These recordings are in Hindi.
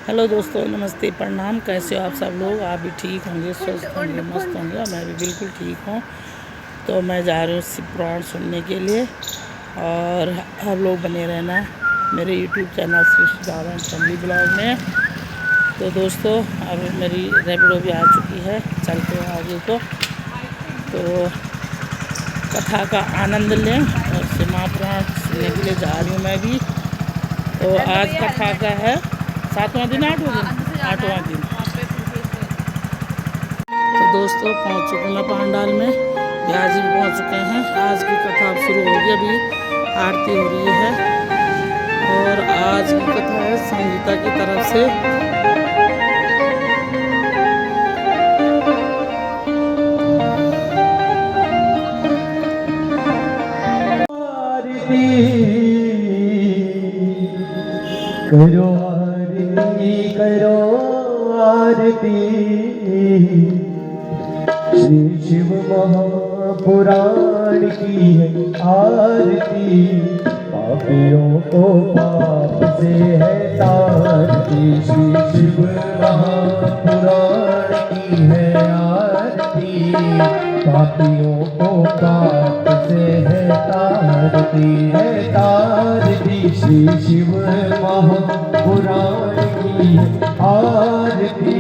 हेलो दोस्तों, नमस्ते, प्रणाम। कैसे हो आप सब लोग? आप भी ठीक होंगे, स्वस्थ होंगे, मस्त होंगे, और मैं भी बिल्कुल ठीक हूँ। तो मैं जा रही हूँ शिव पुराण सुनने के लिए, और आप लोग बने रहना मेरे यूट्यूब चैनल श्री दादा फैमिली ब्लॉग में। तो दोस्तों, अब मेरी रैपिडो भी आ चुकी है, चलते हैं आगे को। तो कथा का आनंद लें, और शिव महापुराण सुनने के लिए जा रही हूँ मैं भी। तो आज कथा का है 7वां दिन, 8वां दिन। तो दोस्तों, पहुंच चुके मैं पंडाल में, ब्याज भी पहुंच चुके हैं। आज की कथा अब शुरू होगी, अभी आरती हो रही है। और आज की कथा है संगीता की तरफ से। करो आरती, करो आरती, श्री शिव महापुराण की है आरती। पापियों को पाप से है तारती, श्री शिव महापुराण की है आरती। पापियों को पाप से है तारती, है तारती, श्री शिव महापुराण की आरती।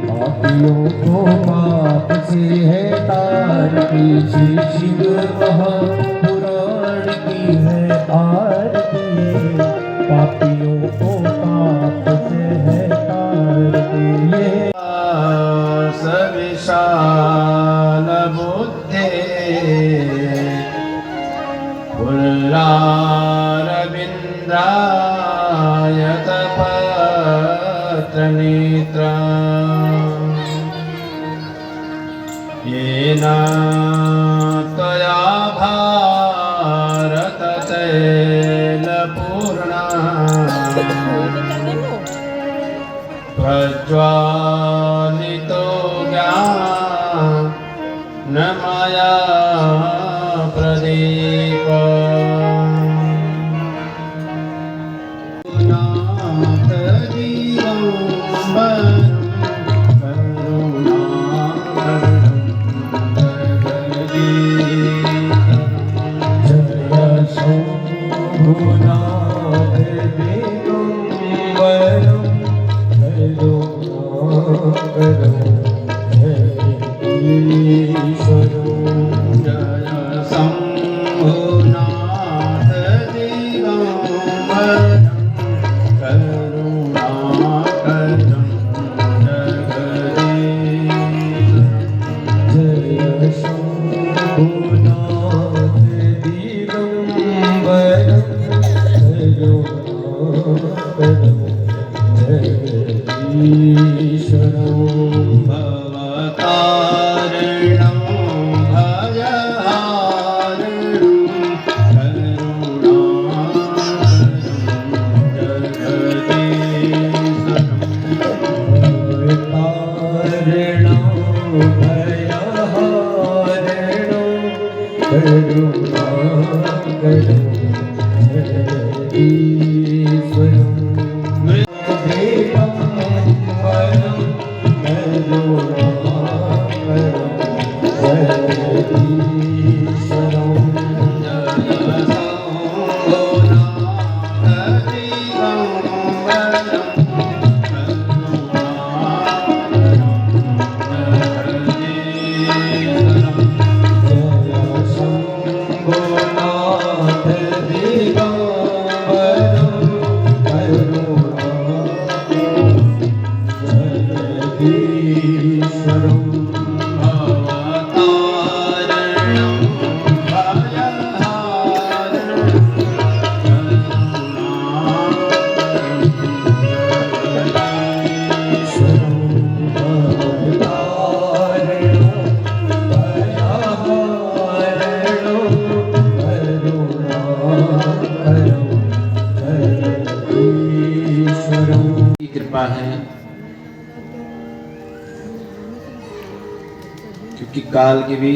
पापियों को पाप से है तारती, श्री शिव महापुराण की है आरती। पापियों को पाप से है तारती। ये सविशाल बुद्धे पत्रनेत्र येन त्वया भारत तैलपूर्णा प्रज्वालितो ज्ञानमया प्रदीप। कृपा है, क्योंकि काल के भी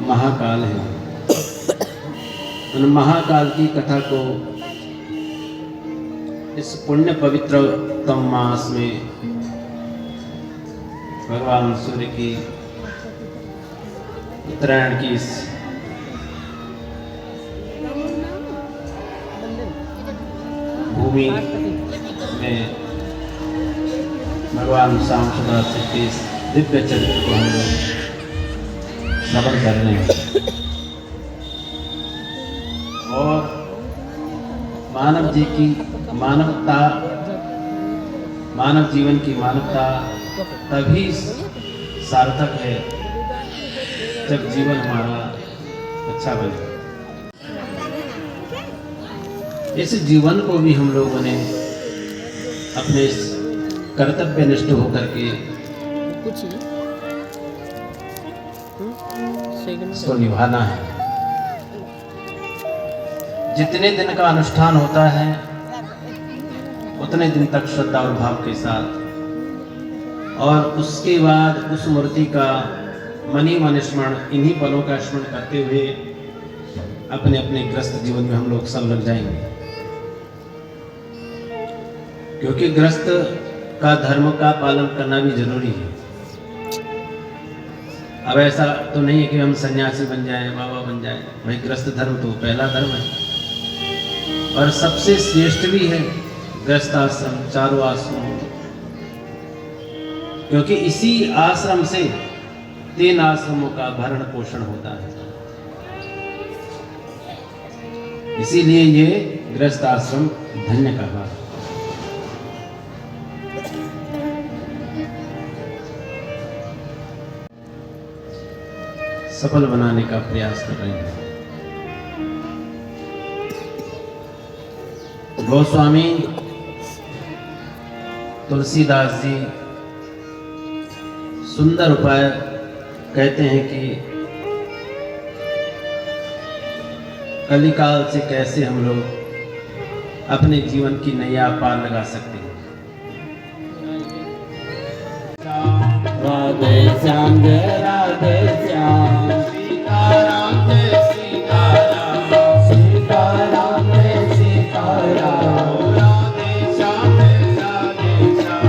महाकाल है। उन महाकाल की कथा को इस पुण्य पवित्रतम मास में भगवान सूर्य की उत्तरायण की इस भूमि में भगवान श्याम सुंदर सिंह के इस दिव्य चरित्र को हम लोग श्रवण कर रहे हैं और मानव जी की मानवता, मानव जीवन की मानवता तभी सार्थक है जब जीवन हमारा अच्छा बने। इस जीवन को भी हम लोगों ने अपने कर्तव्यनिष्ठ होकर के इसको निभाना है। जितने दिन का अनुष्ठान होता है उतने दिन तक श्रद्धा और भाव के साथ, और उसके बाद उस मूर्ति का मनी मन स्मरण, इन्हीं पलों का स्मरण करते हुए अपने अपने ग्रस्त जीवन में हम लोग सब लग जाएंगे। क्योंकि ग्रस्त का धर्म का पालन करना भी जरूरी है। अब ऐसा तो नहीं है कि हम सन्यासी बन जाएं, बाबा बन जाएं। भाई ग्रस्त धर्म तो पहला धर्म है और सबसे श्रेष्ठ भी है ग्रस्त आश्रम, चारों आश्रमों, क्योंकि इसी आश्रम से 3 आश्रमों का भरण पोषण होता है। इसीलिए ये गृहस्थ आश्रम धन्य कहा। सफल बनाने का प्रयास कर रहे हैं। गोस्वामी तुलसीदास जी सुंदर उपाय कहते हैं कि कलिकाल से कैसे हम लोग अपने जीवन की नैया पार लगा सकते हैं। राधे श्याम जय राधे श्याम, सीताराम जय सीताराम, सीताराम जय सीताराम, राधे श्याम जय राधे श्याम,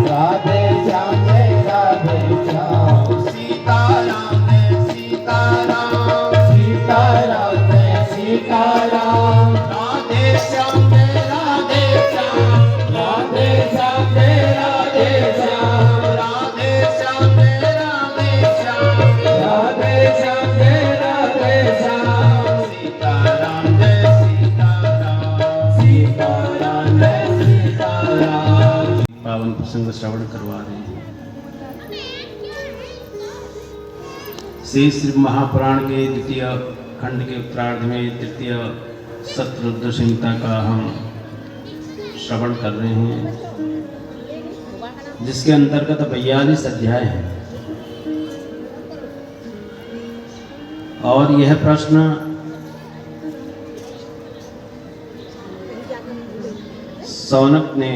राधे श्याम जय राधे श्याम, सीताराम जय सीताराम, सीताराम जय सीताराम, राधे श्याम जय राधे श्याम, राधे श्याम जय राधे श्याम, राधे श्याम जय राधे श्याम, राधे श्याम जय राधे श्याम, सीताराम जय सीताराम, सीताराम जय सीताराम। पावन प्रसंग श्रवण करवा रहे हैं। श्री महापुराण के द्वितीय खंड के उत्तरार्ध में तृतीय सत्र रुद्र संहिता का हम श्रवण कर रहे हैं, जिसके अंतर्गत 42 अध्याय हैं। और यह प्रश्न सौनक ने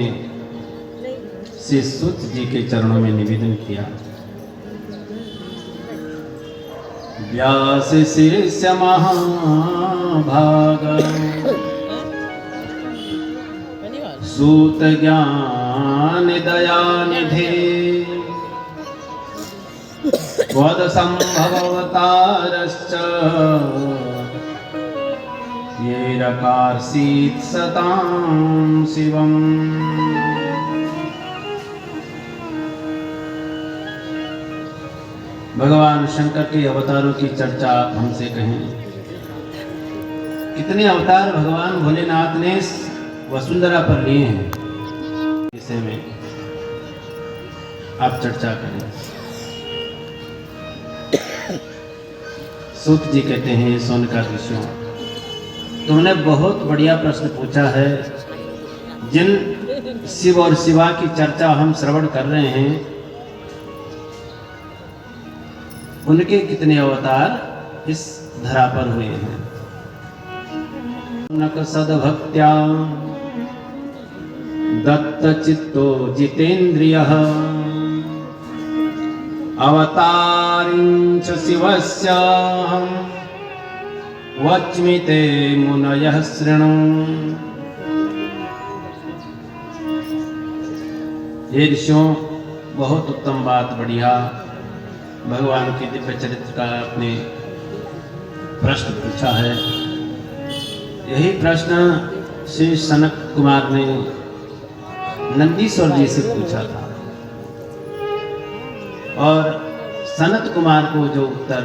श्री सूत जी के चरणों में निवेदन किया। व्यास शिष्य महाभाग, सूत ज्ञान दया निधे, वद संभवतारश्च ये रकारसीत सतां शिवम्। भगवान शंकर के अवतारों की चर्चा हमसे कहें। कितने अवतार भगवान भोलेनाथ ने वसुंधरा पर लिए हैं, इसे में आप चर्चा करें। सूत जी कहते हैं, सोनका ऋषियों, तुमने बहुत बढ़िया प्रश्न पूछा है। जिन शिव और शिवा की चर्चा हम श्रवण कर रहे हैं, उनके कितने अवतार इस धरा पर हुए हैं। नक सद्भक्त्या दत्त चित्तो जितेन्द्रियः, अवतारिंच शिवस्याहं वच्मि ते मुनयः शृणु। हे ऋषियों, बहुत उत्तम बात, बढ़िया भगवान के दिव्य चरित्र का आपने प्रश्न पूछा है। यही प्रश्न श्री सनत कुमार ने नंदीश्वर जी से पूछा था और सनत कुमार को जो उत्तर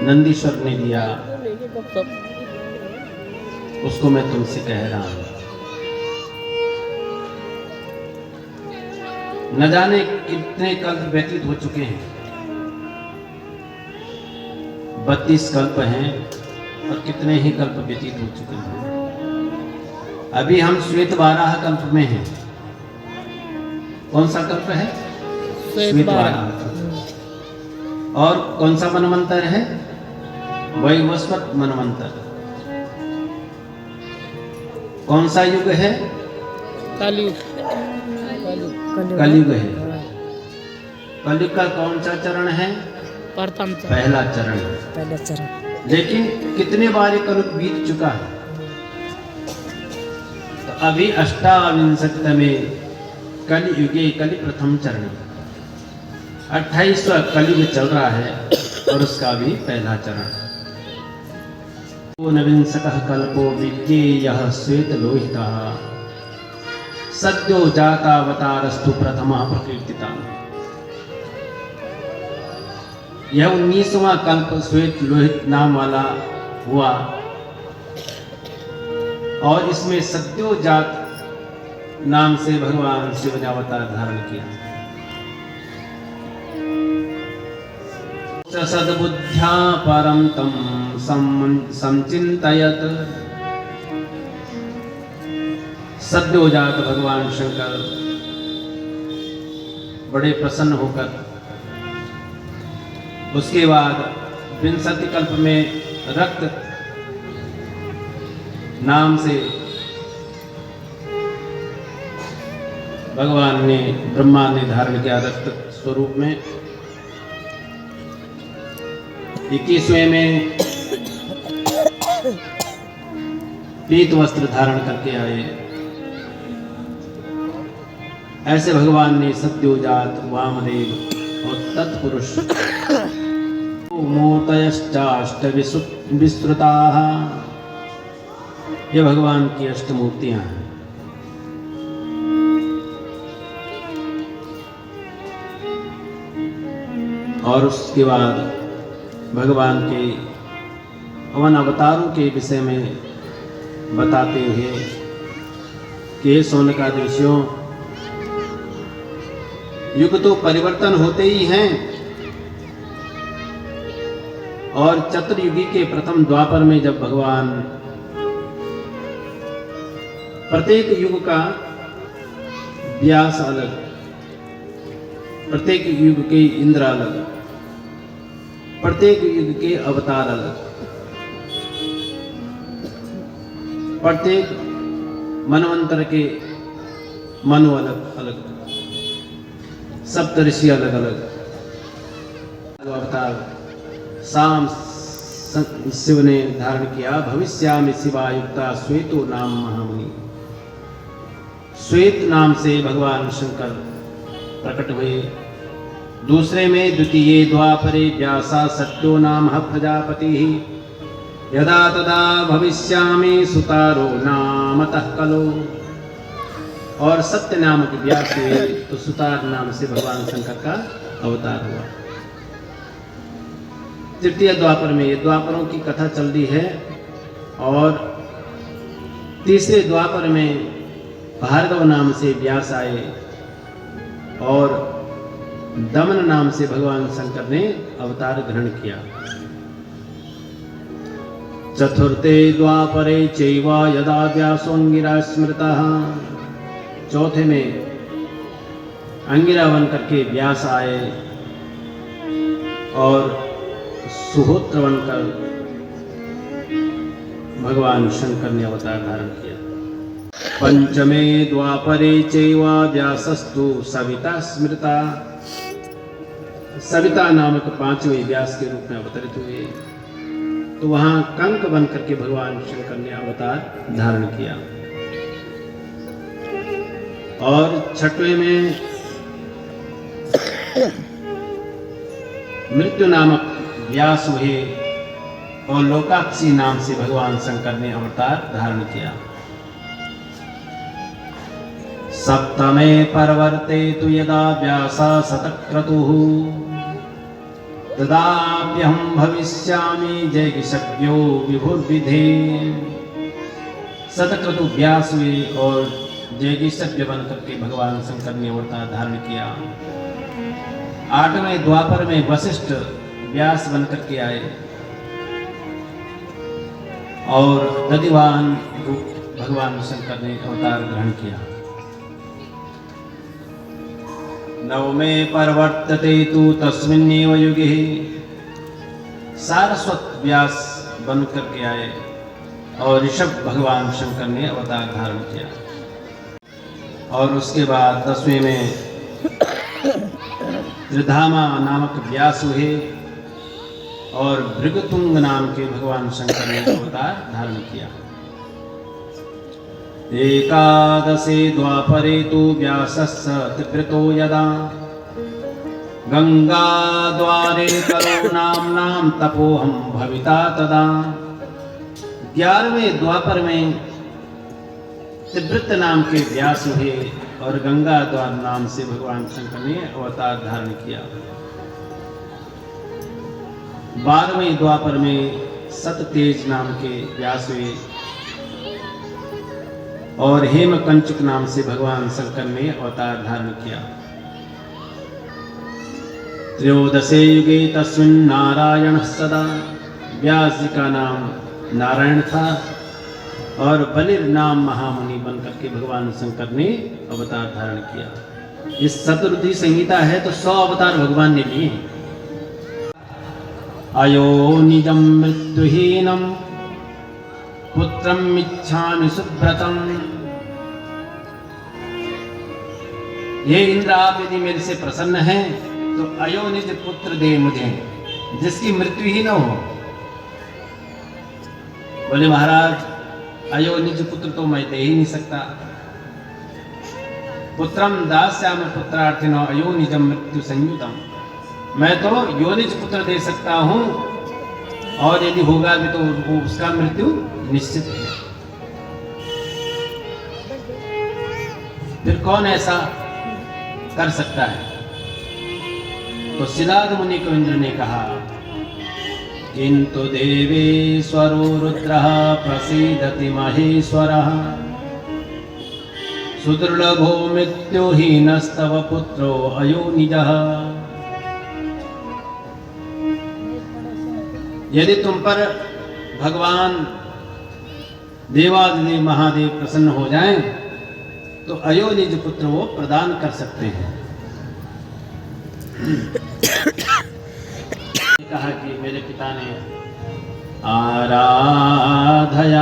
नंदीश्वर ने दिया उसको मैं तुमसे कह रहा हूं। न जाने कितने कल्प व्यतीत हो चुके हैं, 32 कल्प हैं और कितने ही कल्प व्यतीत हो चुके हैं। अभी हम श्वेत वाराह कल्प में हैं। कौन सा कल्प है? श्वेत वाराह। और कौन सा मनवंतर है? वैवस्वत मनवंतर। कौन सा युग है? कलयुग। कलयुग है। कलयुग का कौन सा चरण है? प्रथम चरण। पहला चरण। लेकिन कितने बार ये कलयुग बीत चुका है। तो अभी 28वें कलयुगे कलि प्रथम चरण 28वां कलयुग चल रहा है और उसका भी पहला चरण। ऊनविंशतः कल्पो विज्ञेयः श्वेत लोहितः सद्यो जातावतारस्तु प्रथमः प्रकीर्तितः। यह 19वां कल्प श्वेत लोहित नाम वाला हुआ और इसमें सद्यो जात नाम से भगवान शिव ने अवतार धारण किया। सद्बुद्ध्या परं तं संचिन्तयत्। सद्योजात भगवान शंकर बड़े प्रसन्न होकर उसके बाद 62 कल्प में रक्त नाम से भगवान ने ब्रह्मा ने धारण किया रक्त स्वरूप में। 21वें में पीत वस्त्र धारण करके आए। ऐसे भगवान ने सद्योजात, वामदेव और तत्पुरुष मूर्तयश्चाष्ट विस्तृताः, ये भगवान की अष्टमूर्तियां हैं। और उसके बाद भगवान के अवन अवतारों के विषय में बताते हुए कि शौनकादियों, युग तो परिवर्तन होते ही हैं और चतुर्युगी के प्रथम द्वापर में जब भगवान प्रत्येक युग का व्यास अलग, प्रत्येक युग के इंद्र अलग, प्रत्येक युग के अवतार अलग, प्रत्येक मनवंतर के मनु अलग अलग, सप्तऋषि अलग अलग अवतार शाम शिव ने धारण किया। भविष्यामि शिवायुक्ता श्वेतो नाम महामुनि। श्वेत नाम से भगवान शंकर प्रकट हुए। दूसरे में द्वितीय द्वापरे व्यासा सत्यो नाम प्रजापति। यदा तदा भविष्यामि सुतारो नामतः कलो। और सत्य नामक व्यास हुए तो सुतार नाम से भगवान शंकर का अवतार हुआ। तृतीय द्वापर में, ये द्वापरों की कथा चल रही है। और तीसरे द्वापर में भार्गव नाम से व्यास आए और दमन नाम से भगवान शंकर ने अवतार ग्रहण किया। चतुर्थे द्वापरे चैव यदा व्यासोऽंगिरा स्मृतः। चौथे में अंगिरा बन करके व्यास आए और सुहोत्र बनकर भगवान शंकर ने अवतार धारण किया। पंचमे द्वापरे चैव व्यासस्तु सविता स्मृता। सविता नामक पांचवें व्यास के रूप में अवतरित हुए तो वहां कंक बन करके भगवान शंकर ने अवतार धारण किया। और छठवें में मृत्यु नामक व्यास हुए और लोकाक्षी नाम से भगवान शंकर ने अवतार धारण किया। सप्तमे परवर्ते तु यदा व्यासा शतक्रतुः तदाप्यहं भविष्यामि जैगिषव्यो विभुर्विधे। शतक्रतु व्यास हुए और जैगिषव्य बनकर के भगवान शंकर ने अवतार धारण किया। 8वें द्वापर में वशिष्ठ व्यास बनकर के आए और दधिवाहन भगवान शंकर ने अवतार ग्रहण किया। 9वें परवर्तते तु तस्मिन्नेव युगे सारस्वत व्यास बनकर के आए और ऋषभ भगवान शंकर ने अवतार धारण किया। और उसके बाद 10वें में त्रिधामा नामक व्यास हुए और भृगुतुंग नाम के भगवान शंकर ने अवतार धारण किया। 11 द्वापरे तु व्यासस्य त्रिवृतो यदा गंगा द्वारे करो नाम तपोहम भविता तदा। 11वें द्वापर में त्रिवृत नाम के व्यास हुए और गंगा द्वार नाम से भगवान शंकर ने अवतार धारण किया। 12वें द्वापर में सततेज नाम के व्यास हुए और हेमकंचुक नाम से भगवान शंकर ने अवतार धारण किया। 13 युगे तस्मिन् नारायण सदा। व्यास जी का नाम नारायण था और बलिर नाम महामुनि बनकर के भगवान शंकर ने अवतार धारण किया। इस शतरुद्धि संहिता है तो 100 अवतार भगवान ने लिए। अयो निजम मृत्युहीनम पुत्रम इच्छामि सुव्रतम। ये इंद्र आप यदि मेरे से प्रसन्न हैं तो अयोनिज पुत्र दे मुझे जिसकी मृत्यु ही न हो। बोले महाराज अयोनिज पुत्र तो मैं दे ही नहीं सकता। पुत्रम दास्यामि पुत्रार्थिनो अयोनिजम मृत्यु संयुतम। मैं तो योनिज पुत्र दे सकता हूं और यदि होगा भी तो उसका मृत्यु निश्चित है। फिर कौन ऐसा कर सकता है? तो सिलाद मुनि को इंद्र ने कहा किंतु देवेश्वरो रुद्रः प्रसीदति महेश्वरः सुदुर्लभो मृत्युहीनस्तव पुत्रो अयोनिजः। यदि तुम पर भगवान देवादिदेव महादेव प्रसन्न हो जाएं तो अयोनिज पुत्र वो प्रदान कर सकते हैं। कहा कि मेरे पिता ने आराधयन्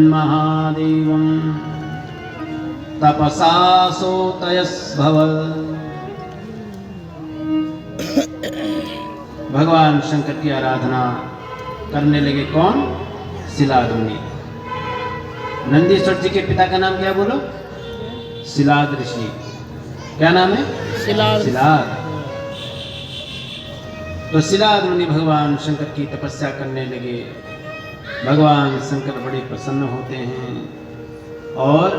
महादेवं तपसा सोतयस्भव। भगवान शंकर की आराधना करने लगे। कौन? सिलाद मुनि। नंदीश्वर जी के पिता का नाम क्या बोलो? सिलाद ऋषि। क्या नाम है? सिलाद। तो सिलाद मुनि भगवान शंकर की तपस्या करने लगे। भगवान शंकर बड़े प्रसन्न होते हैं और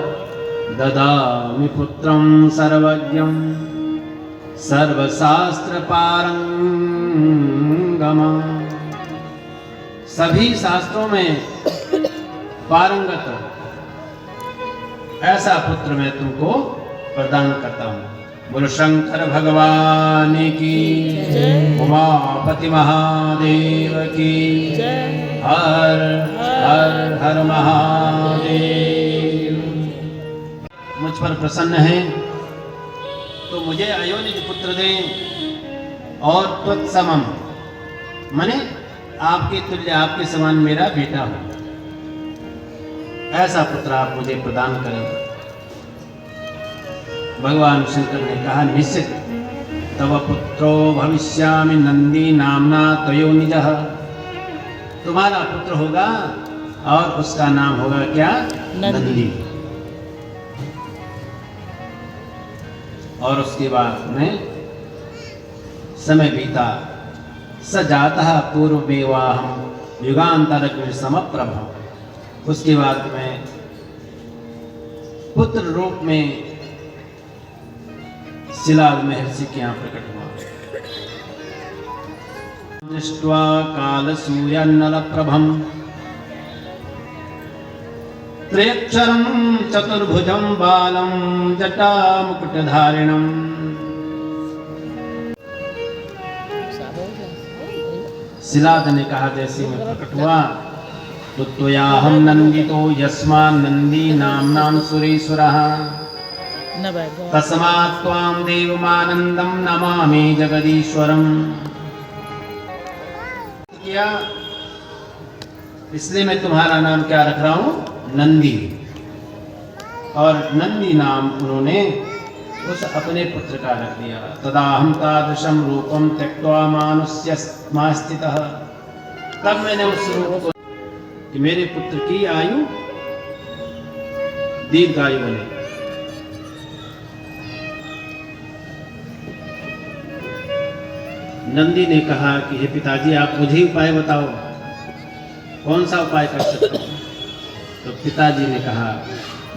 ददामि पुत्रं सर्वज्ञं सर्वशास्त्र पारंगमा। सभी शास्त्रों में पारंगत ऐसा पुत्र मैं तुमको प्रदान करता हूँ। बोलो शंकर भगवान की, उमापति महादेव की, हर हर हर महादेव। मुझ पर प्रसन्न है तो मुझे अयोनिज पुत्र दें और त्वत्समम माने आपके तुल्य आपके समान मेरा बेटा हो, ऐसा पुत्र आप मुझे प्रदान करें। भगवान शंकर ने कहा निश्चित तव पुत्रो भविष्यामि नंदी नामना त्वयोनिजः। तुम्हारा पुत्र होगा और उसका नाम होगा क्या? नंदी। और उसके बाद में समय बीता। स जातः पूर्वमेवाहं युगांतरग्नि समप्रभः। उसके बाद में पुत्र रूप में शिलाद महर्षि के यहाँ प्रकट हुआ। दृष्ट्वा कालसूर्यानलप्रभं त्र्यक्षरं चतुर्भुजं बालं जटामुकुटधारिणम्। शिलाद ने कहा जैसे मैं प्रकट हुआ तो त्वयाहं नंदितो यस्मान् नंदी नाम्नां सुरेश्वरः तस्मात् त्वां देवमानन्दं नमामि जगदीश्वरम्। किया इसलिए मैं तुम्हारा नाम क्या रख रहा हूं? नंदी। और नंदी नाम उन्होंने उस अपने पुत्र का रख दिया। तदाहं तादृशं रूपं त्यक्त्वा मानुष्यमा स्थितः। तब मैंने उस रूप को कि मेरे पुत्र की आयु दीर्घायु बने। नंदी ने कहा कि हे पिताजी आप मुझे उपाय बताओ, कौन सा उपाय कर सकते हो? तो पिताजी ने कहा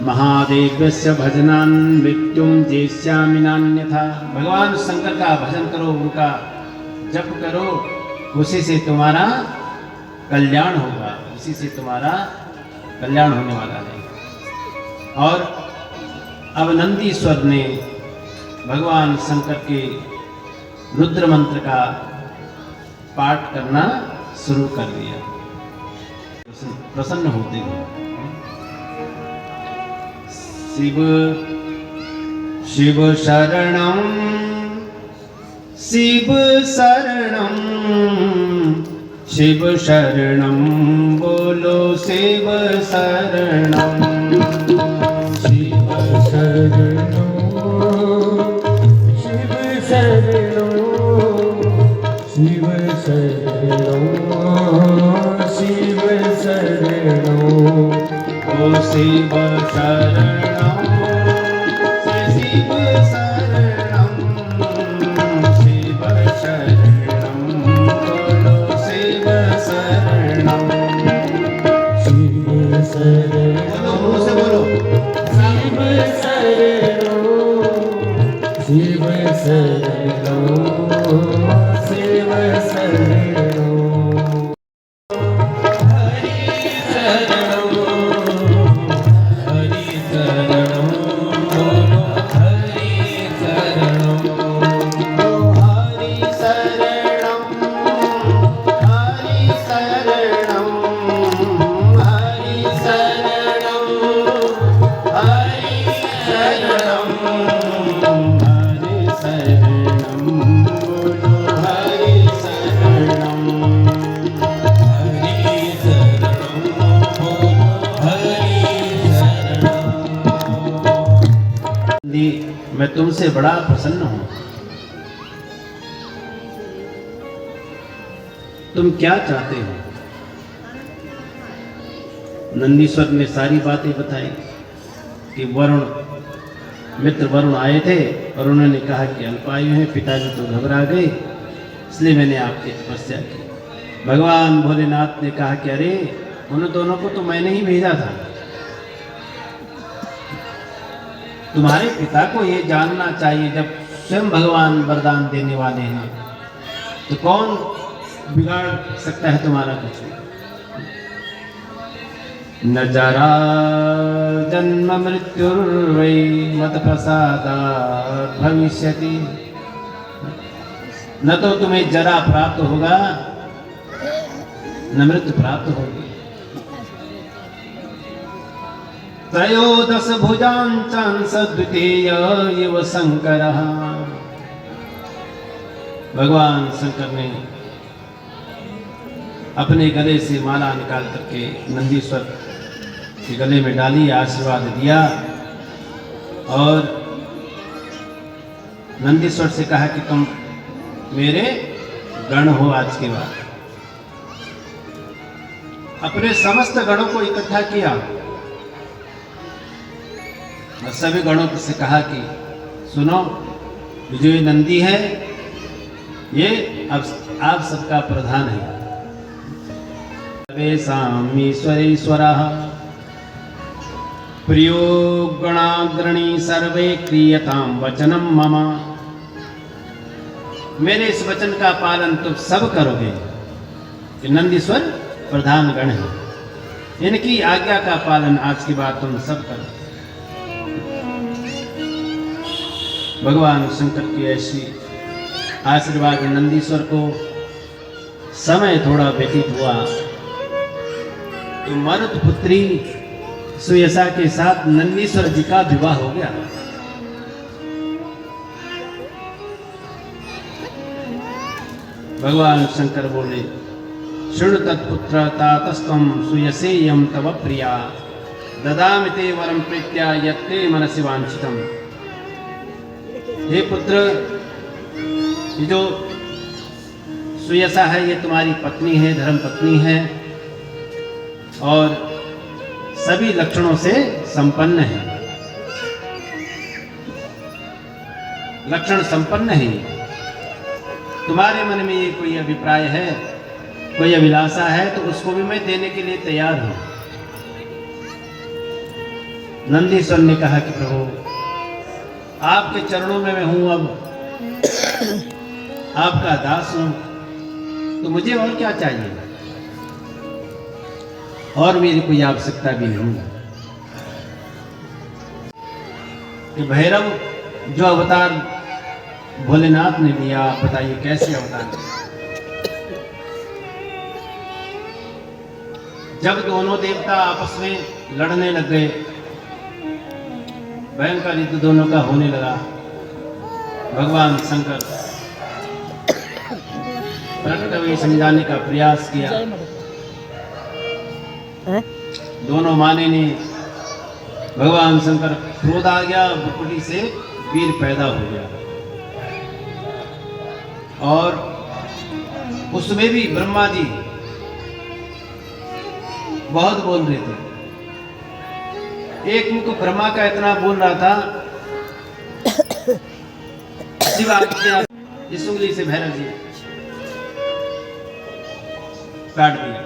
महादेवस्य भजनान मृत्युम जेष्यामि नान्यथा। भगवान शंकर का भजन करो, उनका जप करो, उसी से तुम्हारा कल्याण होगा, उसी से तुम्हारा कल्याण होने वाला है। और अब नंदीश्वर ने भगवान शंकर के रुद्र मंत्र का पाठ करना शुरू कर दिया प्रसन्न होते हुए। शिव शिव शरणं शिव शरणं शिव शरणं बोलो शिव शरणं शिव शरणं शिव शरणं शिव शरणं शिव शरणं ओ शिव शरणं शिव शरणं शिव शरणं बोलो शिव शरणं शिव शरणं बोलो शिव शरणं शिव शरणं शिव शरणं मैं तुमसे बड़ा प्रसन्न हूं। तुम क्या चाहते हो? नंदीश्वर ने सारी बातें बताई कि वरुण मित्र वरुण आए थे और उन्होंने कहा कि अल्पायु है, पिताजी तो घबरा गए, इसलिए मैंने आपकी तपस्या की। भगवान भोलेनाथ ने कहा कि अरे उन दोनों को तो मैंने ही भेजा था। तुम्हारे पिता को ये जानना चाहिए, जब स्वयं भगवान वरदान देने वाले हैं तो कौन बिगाड़ सकता है तुम्हारा कुछ? न जरा जन्म मृत्युर्वै मत प्रसादात् भविष्यति। न तो तुम्हें जरा प्राप्त होगा न मृत्यु प्राप्त होगी। त्रयोदश भुजांचांस द्वितीय इव शंकरः। भगवान शंकर ने अपने गले से माला निकाल करके नंदीश्वर के गले में डाली, आशीर्वाद दिया और नंदीश्वर से कहा कि तुम मेरे गण हो। आज के बाद अपने समस्त गणों को इकट्ठा किया और सभी गणों से कहा कि सुनो, जो ये नंदी है ये अब आप सबका प्रधान है। सर्वेषामीश्वरेश्वरः प्रियो गणाग्रणी सर्वे क्रियतां वचनम मम। मेरे इस वचन का पालन तुम सब करोगे। कि नंदीश्वर प्रधान गण है, इनकी आज्ञा का पालन आज की बात तुम सब करो। भगवान शंकर की ऐसी आशीर्वाद नंदीश्वर को समय थोड़ा व्यतीत हुआ तो मरुत पुत्री सुयसा के साथ नंदीश्वर जी का विवाह हो गया। भगवान शंकर बोले शृणु तत्पुत्र तातस्त्वं सुयसेयं तव प्रिया ददामि ते वरं प्रीत्या यत्ते मनसि वांछितम्। हे पुत्र, ये जो सुयसा है ये तुम्हारी पत्नी है, धर्म पत्नी है और सभी लक्षणों से संपन्न है, लक्षण संपन्न है। तुम्हारे मन में ये कोई अभिप्राय है, कोई अभिलाषा है तो उसको भी मैं देने के लिए तैयार हूं। नंदीश्वर ने कहा कि प्रभु आपके चरणों में मैं हूं, अब आपका दास हूं, तो मुझे और क्या चाहिए, और मेरी कोई आवश्यकता भी नहीं। कि भैरव जो अवतार भोलेनाथ ने लिया, आप बताइए कैसे अवतार लिया। जब दोनों देवता आपस में लड़ने लग गए, भयंकर युद्ध दोनों का होने लगा, भगवान शंकर प्रकट हुए, समझाने का प्रयास किया। दोनों माने ने, भगवान शंकर क्रोध आ गया, बुकुटी से वीर पैदा हो गया और उसमें भी ब्रह्मा जी बहुत बोल रहे थे। एक मुख ब्रह्मा का इतना बोल रहा था, शिव आज्ञा इस उंगली से भैरव जी काट दिया।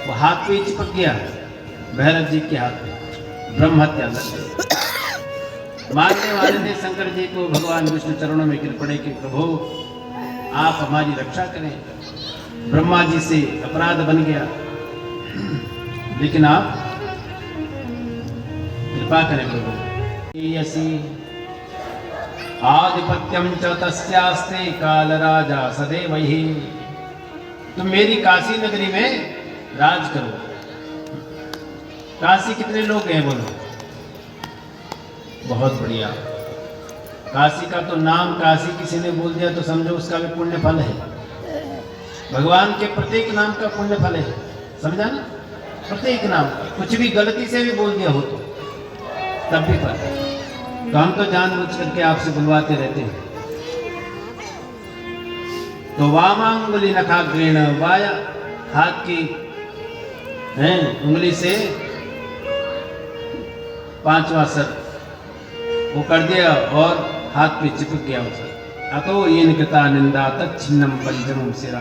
वो हाथ पे चिपक गया भैरव जी के हाथ में, ब्रह्म हत्या लग गई। मारने वाले ने शंकर जी को भगवान विष्णु चरणों में गिर पड़े कि प्रभु आप हमारी रक्षा करें, ब्रह्मा जी से अपराध बन गया, लेकिन आप कृपा करें प्रभु। यसी आधिपत्यम च तस्यास्ते काल राजा सदैव ही। तुम मेरी काशी नगरी में राज करो। काशी कितने लोग हैं बोलो? बहुत बढ़िया। काशी का तो नाम काशी किसी ने बोल दिया तो समझो उसका भी पुण्य फल है। भगवान के प्रत्येक नाम का पुण्य फल है, समझा ना? प्रत्येक नाम, कुछ भी गलती से भी बोल दिया हो तो तब भी फल। तो हम तो जानबूझ करके आपसे बुलवाते रहते हैं। तो वामांगुली नखाग्रेण, वाया हाथ की उंगली से पांचवा सर वो कर दिया और हाथ पे चिपक गया उसे। अतो येन कृता निंदा तच्छिन्नम पंचमम सिरा।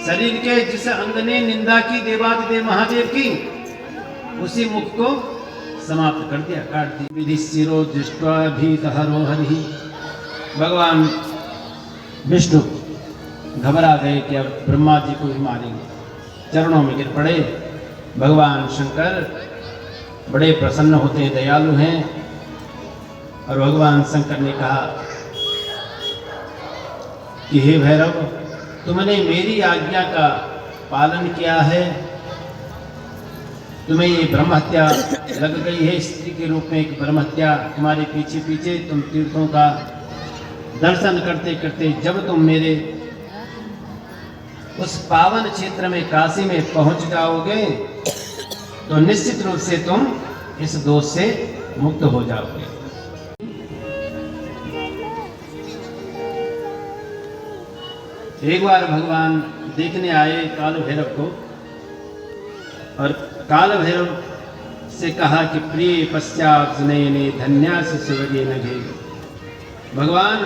शरीर के जिस अंग ने निंदा की देवादिदेव महादेव की, उसी मुख को समाप्त कर दिया, काट दी। विधि शिरो दृष्ट्वा भीत हरो हरि। भगवान विष्णु घबरा गए कि अब ब्रह्मा जी को भी मारेंगे, चरणों में गिर पड़े। भगवान शंकर बड़े प्रसन्न होते हैं, दयालु हैं, और भगवान शंकर ने कहा कि हे भैरव, तुमने मेरी आज्ञा का पालन किया है, तुम्हें ये ब्रह्म हत्या लग गई है, स्त्री के रूप में एक ब्रह्म हत्या। तुम्हारे पीछे पीछे तुम तीर्थों का दर्शन करते करते जब तुम मेरे उस पावन क्षेत्र में काशी में पहुंच जाओगे तो निश्चित रूप से तुम इस दोष से मुक्त हो जाओगे। एक बार भगवान देखने आए काल भैरव को, और काल भैरव से कहा कि प्रिय पश्चात नयने धन्यास शिवगे नघे। भगवान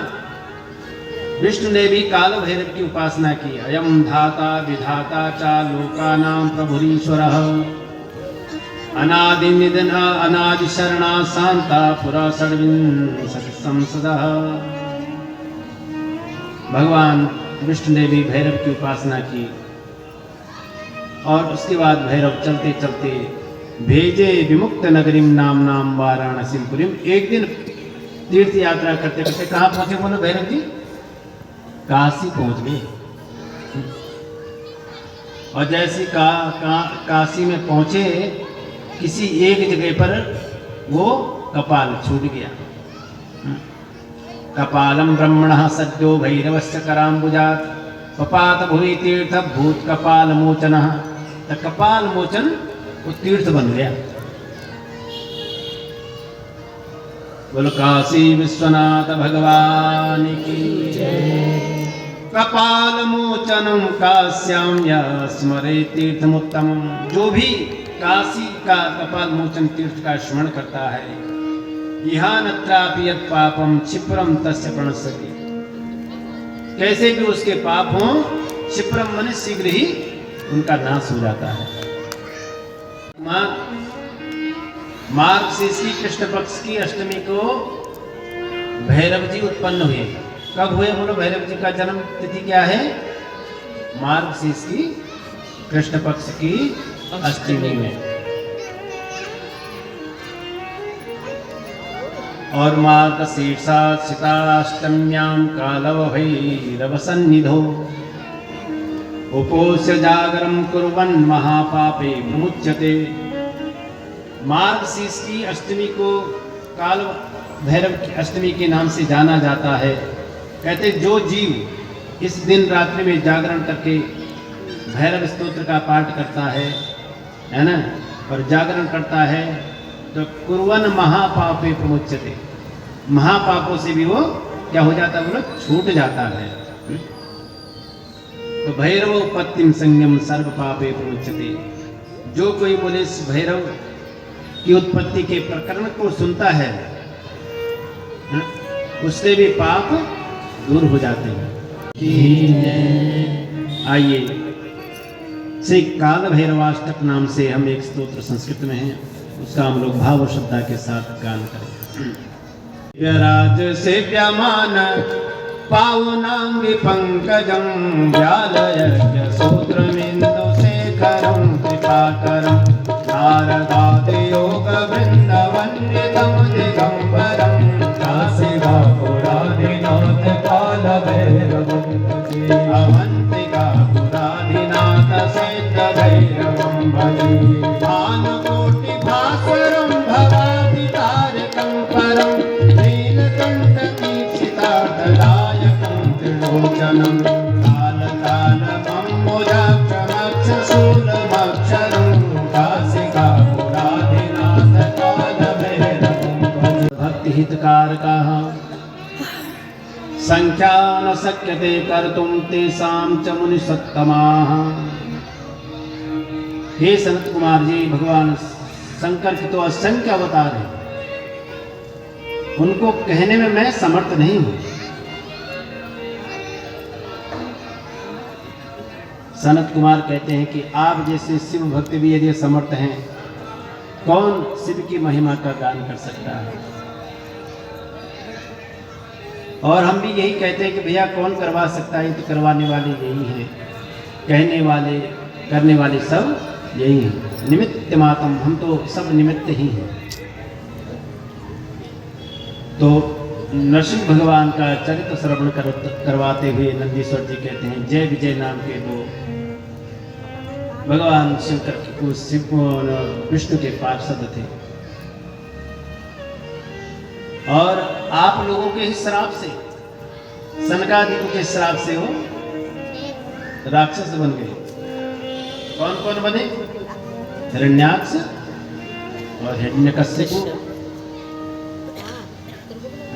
विष्णु ने भी काल भैरव की उपासना की। अयम धाता विधाता चा लोकानां प्रभुरीश्वरः अनादि निधन अनादि शरणा शांता पुरा षड्विंशति संसदः। भगवान विष्णु ने भी भैरव की उपासना की और उसके बाद भैरव चलते चलते भेजे विमुक्त नगरीम नाम नाम वाराणसी पुरीम। एक दिन तीर्थ यात्रा करते करते कहाँ पहुंचे बोलो भैरव जी? काशी पहुंच गए। और जैसे काशी में पहुंचे, किसी एक जगह पर वो कपाल छूट गया। कपालम ब्रह्मणः सद्यो भैरवस्य कराम्बुजात् पपात भुवि तीर्थ भूत कपाल मोचनः। तो कपाल मोचन वो तीर्थ बन गया। बोलो काशी विश्वनाथ भगवान की जय। कपाल मोचनम काश्याम यः स्मरे तीर्थमुत्तमम। जो भी काशी का कपाल मोचन तीर्थ का स्मरण करता है, यहाँ नत्रापि यत् पापम क्षिप्रम तस्य प्रणश्यति। कैसे भी उसके पाप हों, क्षिप्रम मन शीघ्र ही उनका नाश हो जाता है। मार्गशीर्ष की कृष्ण पक्ष की अष्टमी को भैरव जी उत्पन्न हुए। कब हुए बोलो? भैरव जी का जन्म तिथि क्या है? मार्गशीर्ष की कृष्ण पक्ष की अष्टमी में। और मार्गशीर्षाष्टम्यां कालव भैरव सन्निधो उपोष्य जागरम कुर्वन् महापापे विमुच्यते। मार्गशीर्ष की अष्टमी को काल भैरव की अष्टमी के नाम से जाना जाता है। कहते जो जीव इस दिन रात्रि में जागरण करके भैरव स्तोत्र का पाठ करता है ना, और जागरण करता है, तो कुर्वन महापापे प्रमुच्यते। महापापों से भी वो क्या हो जाता है बोलो? छूट जाता है। तो भैरव उत्पत्तिम संयम सर्व पापे प्रमुच्यते। जो कोई बोले इस भैरव की उत्पत्ति के प्रकरण को सुनता है, उससे भी पाप दूर हो जाते हैं। आइए श्री काल भैरवाष्टक नाम से हम एक स्तोत्र संस्कृत में है, उसका हम लोग भाव और श्रद्धा के साथ गान करें। राज सेव्यमान पावनांगि पंकजं व्यालयज्ञ सूत्रमिन्दु शेखरं कृपाकरं नारदादि योग वृंदवन्दितं दिगंबरं काशीपुराधिनाथ काल भैरवं भजे। अवंतिका पुराधिनाथ सिद्ध भैरवं भजे। भानुकोटि भास्वरं भवादितारकं परं नीलकंठ कीर्तितार्थदायकं त्रिलोचनं काल कालमम्बुजाक्षमक्षशूलमक्षरं काशिकापुराधिनाथ काल भैरवं भजे। भक्ति हितकारकः संख्या न शक्यते कर्तुं तेषां च मुनिसत्तमाः। हे सनत कुमार जी, भगवान शंकर के तो असंख्य अवतार हैं, उनको कहने में मैं समर्थ नहीं हूं। सनत कुमार कहते हैं कि आप जैसे शिव भक्त भी यदि समर्थ हैं, कौन शिव की महिमा का गान कर सकता है? और हम भी यही कहते हैं कि भैया कौन करवा सकता है? तो करवाने वाले यही हैं, कहने वाले करने वाले सब यही हैं। निमित्त मातम, हम तो सब निमित्त ही हैं। तो नरसिंह भगवान का चरित्र श्रवण करवाते हुए नंदीश्वर जी कहते हैं, जय विजय नाम के दो भगवान शंकर को शिव विष्णु के पार्षद थे, और आप लोगों के ही श्राप से, सनकादिकों के श्राप से वो राक्षस बन गए। कौन कौन बने? हिरण्याक्ष और हिरण्यकश्यप,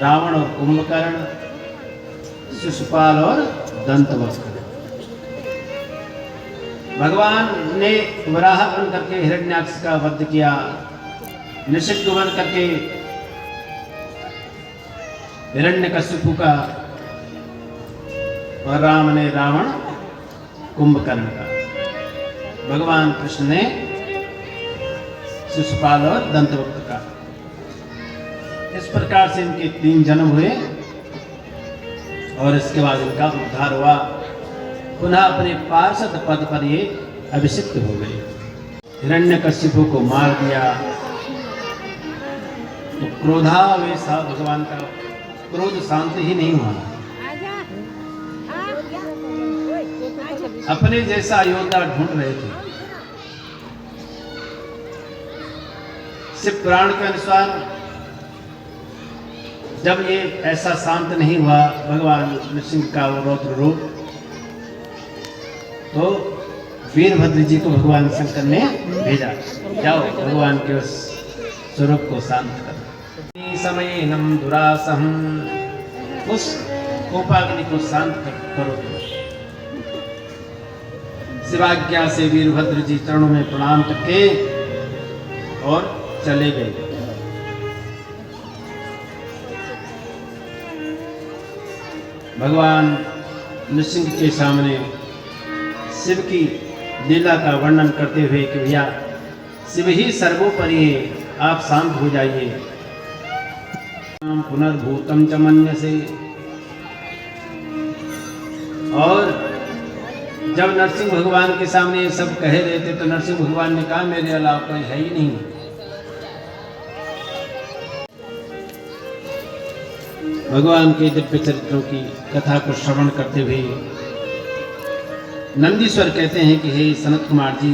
रावण और कुंभकर्ण, शिशुपाल और दंतवक्र। भगवान ने वराह बन करके हिरण्याक्ष का वध किया, निषिद्ध बन करके हिरण्यकशिपु का और राम ने रावण कुंभकर्ण का, भगवान कृष्ण ने शिशुपाल और दंतवक्र का। इस प्रकार से इनके 3 जन्म हुए और इसके बाद इनका उद्धार हुआ। पुनः अपने पार्षद पद पर ये अभिषिक्त हो गए। हिरण्यकशिपु को मार दिया तो क्रोधावेश भगवान का, क्रोध शांत ही नहीं हुआ। अपने जैसा योद्धा ढूंढ रहे थे। शिव पुराण के अनुसार जब ये ऐसा शांत नहीं हुआ भगवान नृसिंह का वो रौद्र रूप, तो वीरभद्र जी को भगवान शंकर ने भेजा, जाओ भगवान के उस स्वरूप को शांत करो। समय नम दुरासहम, उस कोपाग्नि को शांत करो। शिवाज्ञा से वीरभद्र जी चरणों में प्रणाम करके और चले गए। भगवान नृसिंह के सामने शिव की लीला का वर्णन करते हुए कि भैया शिव ही सर्वोपरि है, आप शांत हो जाइए। पुनर्भूतम च मन्यसे, और जब नरसिंह भगवान के सामने ये सब कह रहे थे तो नरसिंह भगवान ने कहा मेरे अलावा कोई है ही नहीं। भगवान के दिव्य चरित्रों की कथा को श्रवण करते हुए नंदीश्वर कहते हैं कि हे सनत कुमार जी,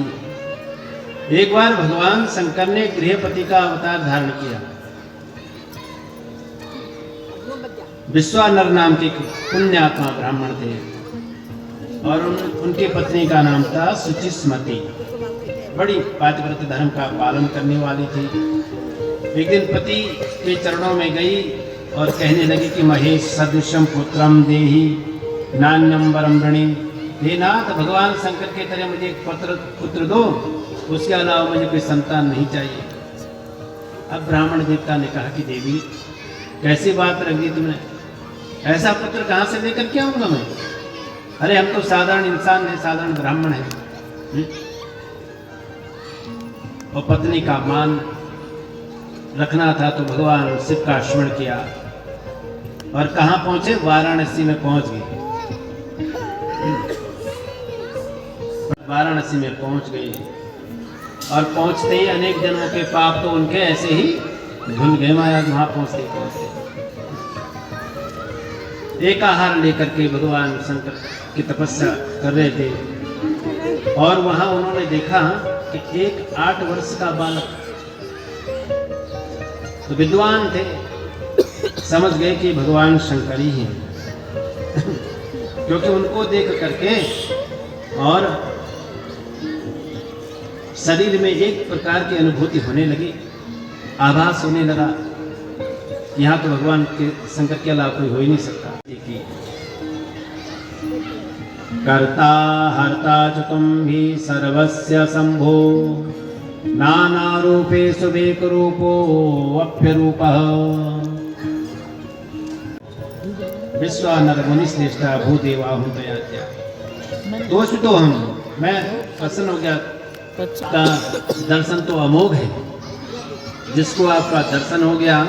एक बार भगवान शंकर ने गृहपति का अवतार धारण किया। विश्वानर नाम के पुण्यात्मा ब्राह्मण थे और उनके पत्नी का नाम था सुचिस्मति। बड़ी पातिव्रत धर्म का पालन करने वाली थी। एक दिन पति के चरणों में गई और कहने लगी कि महेश सदृशम पुत्रम देहि नान्यम वरम वृणे, हे नाथ भगवान शंकर के तरह मुझे एक पुत्र दो, उसके अलावा मुझे कोई संतान नहीं चाहिए। अब ब्राह्मण देवता ने कहा कि देवी कैसी बात रख दी तुमने, ऐसा पुत्र कहाँ से लेकर के आऊंगा मैं? अरे हम तो साधारण इंसान हैं, साधारण ब्राह्मण हैं। और पत्नी का मान रखना था तो भगवान शिव का स्मरण किया और कहाँ पहुंचे? वाराणसी में पहुंच गए। वाराणसी में पहुंच गए और पहुंचते ही अनेक जन्मों के पाप तो उनके ऐसे ही धुल गए महाराज। वहां पहुंचते पहुंचते एक आहार लेकर के भगवान शंकर की तपस्या कर रहे थे और वहां उन्होंने देखा कि एक 8 वर्ष का बालक, तो विद्वान थे, समझ गए कि भगवान शंकर ही हैं क्योंकि उनको देख करके और शरीर में एक प्रकार की अनुभूति होने लगी, आभास होने लगा, यहाँ तो भगवान के शंकर के अलावा कोई हो ही नहीं सकता। कर्ता हर्ता च तुम भी सर्वस्य शंभो, नाना रूपेषु वेक रूपो अप्य रूपः, विश्वानर मुनि श्रेष्ठा भूदेवाहुं दयात्या। दोष तो मैं प्रसन्न हो गया, का दर्शन तो अमोघ है। जिसको आपका दर्शन हो गया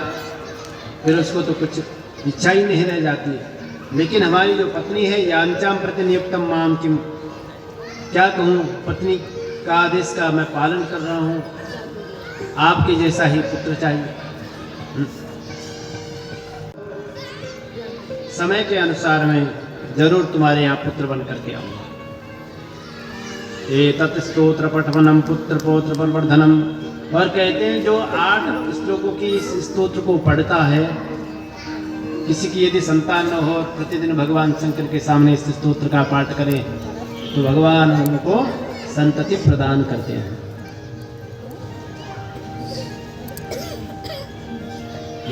फिर उसको तो कुछ इच्छा ही नहीं रह जाती। लेकिन हमारी जो पत्नी है, यांचाम प्रतिनियुक्तम माम किम, क्या कहूँ, पत्नी का आदेश का मैं पालन कर रहा हूँ, आपके जैसा ही पुत्र चाहिए। समय के अनुसार मैं जरूर तुम्हारे यहाँ पुत्र बन करके आऊँगा। एतत् स्तोत्र पठनम पुत्र पौत्र प्रवर्धनम, और कहते हैं जो 8 श्लोकों की इस स्तोत्र को पढ़ता है, किसी की यदि संतान न हो, प्रतिदिन भगवान शंकर के सामने इस स्तोत्र का पाठ करे तो भगवान उनको संतति प्रदान करते हैं।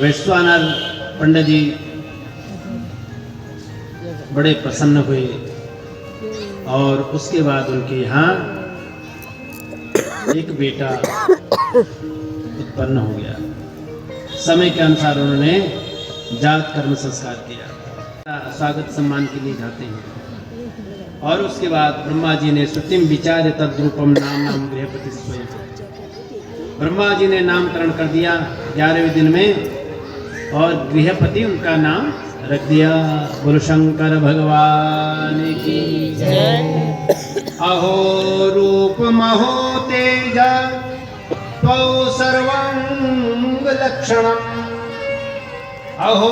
वैश्वानर पंडित जी बड़े प्रसन्न हुए और उसके बाद उनके यहाँ एक बेटा उत्पन्न हो गया। समय के अनुसार उन्होंने जात कर्म संस्कार किया, स्वागत सम्मान के लिए जाते हैं। और उसके बाद ब्रह्मा जी ने श्रुतिम विचार्य तद्रूपम नाम गृहपति स्वयं, ब्रह्मा जी ने नामकरण कर दिया 11वें दिन में, और गृहपति उनका नाम रख दिया। बोलो शंकर भगवान की जय। अहो रूप महो तेज त्वौ सर्वांग लक्षणम, अहो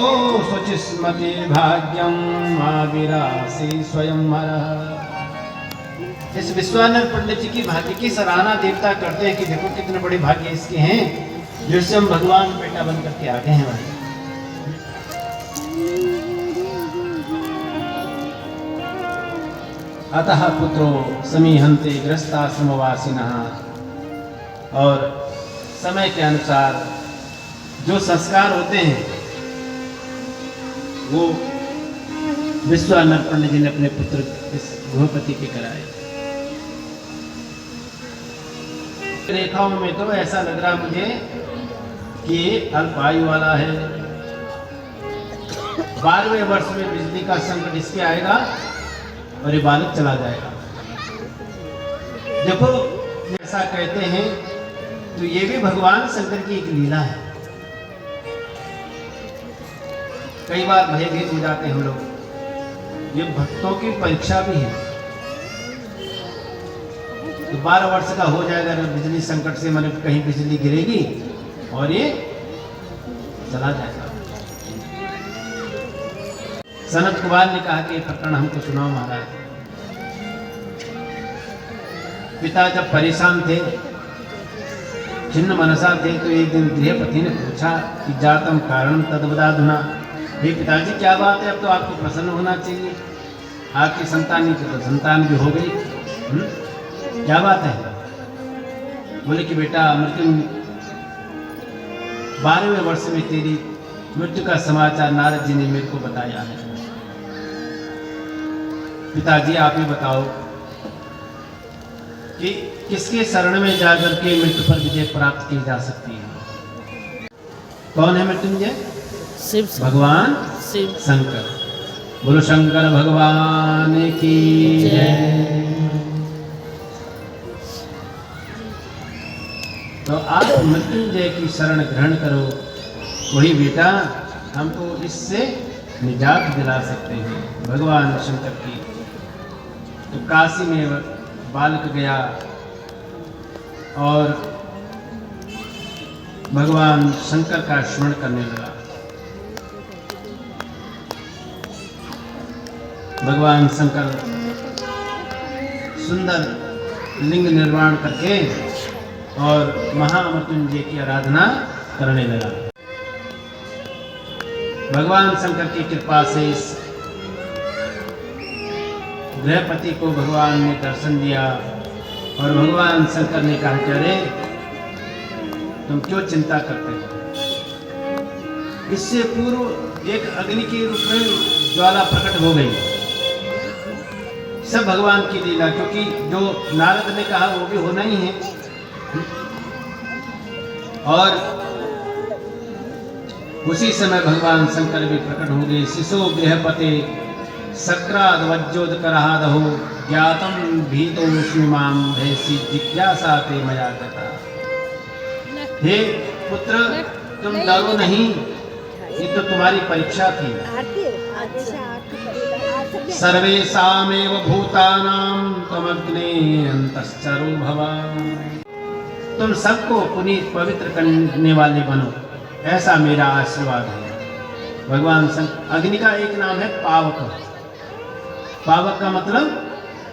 शुचिस्मते भाग्यम आविरासी स्वयं हरः। इस विश्वानंद पंडित जी की भाग्य की सराहना देवता करते हैं कि देखो कितने बड़े भाग्य इसके हैं, जिससे हम भगवान बेटा बन करके आ गए हैं भाई। अतः पुत्रो समीहन्ते ग्रस्ताश्रमवासिनः, और समय के अनुसार जो संस्कार होते हैं वो विश्वानंद पंडित जी ने अपने पुत्र इस गृहपति के कराए। रेखाओं में तो ऐसा लग रहा मुझे कि अल्प आयु वाला है। 12वें वर्ष में बिजली का संकट इसके आएगा और ये बालक चला जाएगा। देखो ऐसा कहते हैं तो ये भी भगवान शंकर की एक लीला है। कई बार भयभीत हो जाते हैं हम लोग, ये भक्तों की परीक्षा भी है। तो 12 वर्ष का हो जाएगा बिजली संकट से, मैंने कहीं बिजली गिरेगी और ये चला जाएगा। सनत कुमार ने कहा कि ये प्रकरण हमको सुनाओ महाराज। पिता जब परेशान थे, छिन्न मनसा थे, तो एक दिन गृहपति ने पूछा कि जातम कारण तद्वदाधुना, हे पिताजी क्या बात है, अब तो आपको प्रसन्न होना चाहिए, आपकी संतान नहीं थी तो संतान भी हो गई, क्या बात है? बोले कि बेटा मृत्यु 12वें वर्ष में तेरी मृत्यु का समाचार नारद जी ने मेरे को बताया है। पिताजी आप ही बताओ कि किसके शरण में जाकर के मृत्यु पर विजय प्राप्त की जा सकती है? कौन है मृत्युंजय? शिव, भगवान शिव शंकर। बोलो शंकर भगवान की जय। तो आप मृत्युंजय की शरण ग्रहण करो, वही बेटा हमको इससे निजात दिला सकते हैं, भगवान शंकर की। तो काशी में बालक गया और भगवान शंकर का स्मरण करने लगा। भगवान शंकर सुंदर लिंग निर्माण करके और महामृत्युंजय की आराधना करने लगा। भगवान शंकर की कृपा से इस गृहपति को भगवान ने दर्शन दिया और भगवान शंकर ने कहा कि अरे तुम क्यों चिंता करते हो? इससे पूर्व एक अग्नि के रूप में ज्वाला प्रकट हो गई। सब भगवान की लीला, क्योंकि जो नारद ने कहा वो भी होना ही है। और उसी समय भगवान शंकर भी प्रकट हो गए। शिशो गृहपते सक्राद वज्जोद करादहो ज्ञातम भीतोऽस्मि मां भयसि जिज्ञासा ते मया गता। हे पुत्र तुम डरो नहीं, ये तो तुम्हारी परीक्षा थी। सर्वेषामेव भूतानां त्वमग्ने अन्तश्चरो भव। तुम सबको पुनीत पवित्र करने वाले बनो, ऐसा मेरा आशीर्वाद है। भगवान अग्नि का एक नाम है पावक। पावक का मतलब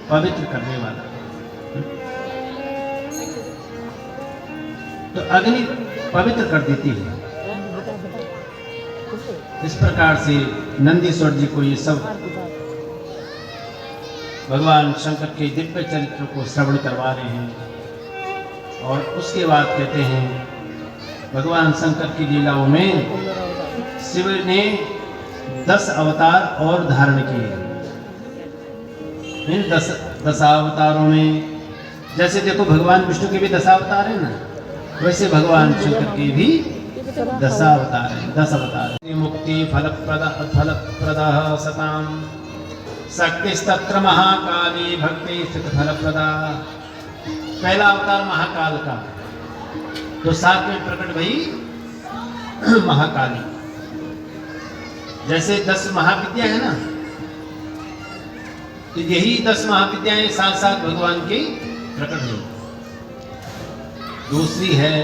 पवित्र करने वाला। तो अग्नि पवित्र कर देती है। इस प्रकार से नंदीश्वर जी को ये सब भगवान शंकर के दिव्य चरित्र को श्रवण करवा रहे हैं। और उसके बाद कहते हैं भगवान शंकर की लीलाओं में शिव ने 10 अवतार और धारण किए। इन 10 अवतारों में जैसे देखो भगवान विष्णु के भी 10 अवतार हैं ना, वैसे भगवान शंकर के भी 10 अवतार हैं, 10 अवतार हैं। मुक्ति फलप्रदा सताम शक्तिस्तत्र महाकाली भक्ति स्थित फलप्रदा। पहला अवतार महाकाल का, तो साथ में प्रकट भई महाकाली। जैसे 10 महाविद्या है ना, तो यही 10 महाविद्याएं साथ साथ भगवान की प्रकट हुई। दूसरी है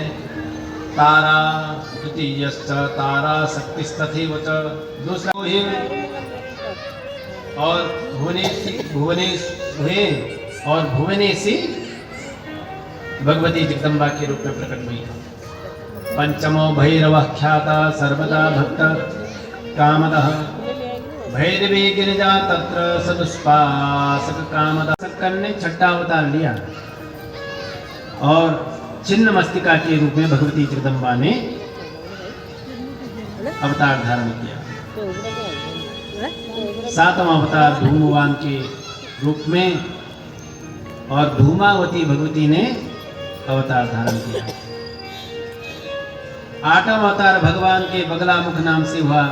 तारा, द्वितीयश्च तारा शक्तिस्तथैव च। दूसरा और भुवनेशी भगवती जगदम्बा के रूप में प्रकट हुई। पंचमो भैरव ख्याता सर्वदा भक्त कामदः भैरवी गिरिजा तत्र सदुष्पासक कामदः। शंकर ने छठा अवतार लिया और छिन्न मस्तिका के रूप में भगवती जगदम्बा ने अवतार धारण किया। 7वां अवतार धूमवान के रूप में और धूमावती भगवती ने अवतार धारण किया। 8वां अवतार भगवान के बगलामुख नाम से हुआ,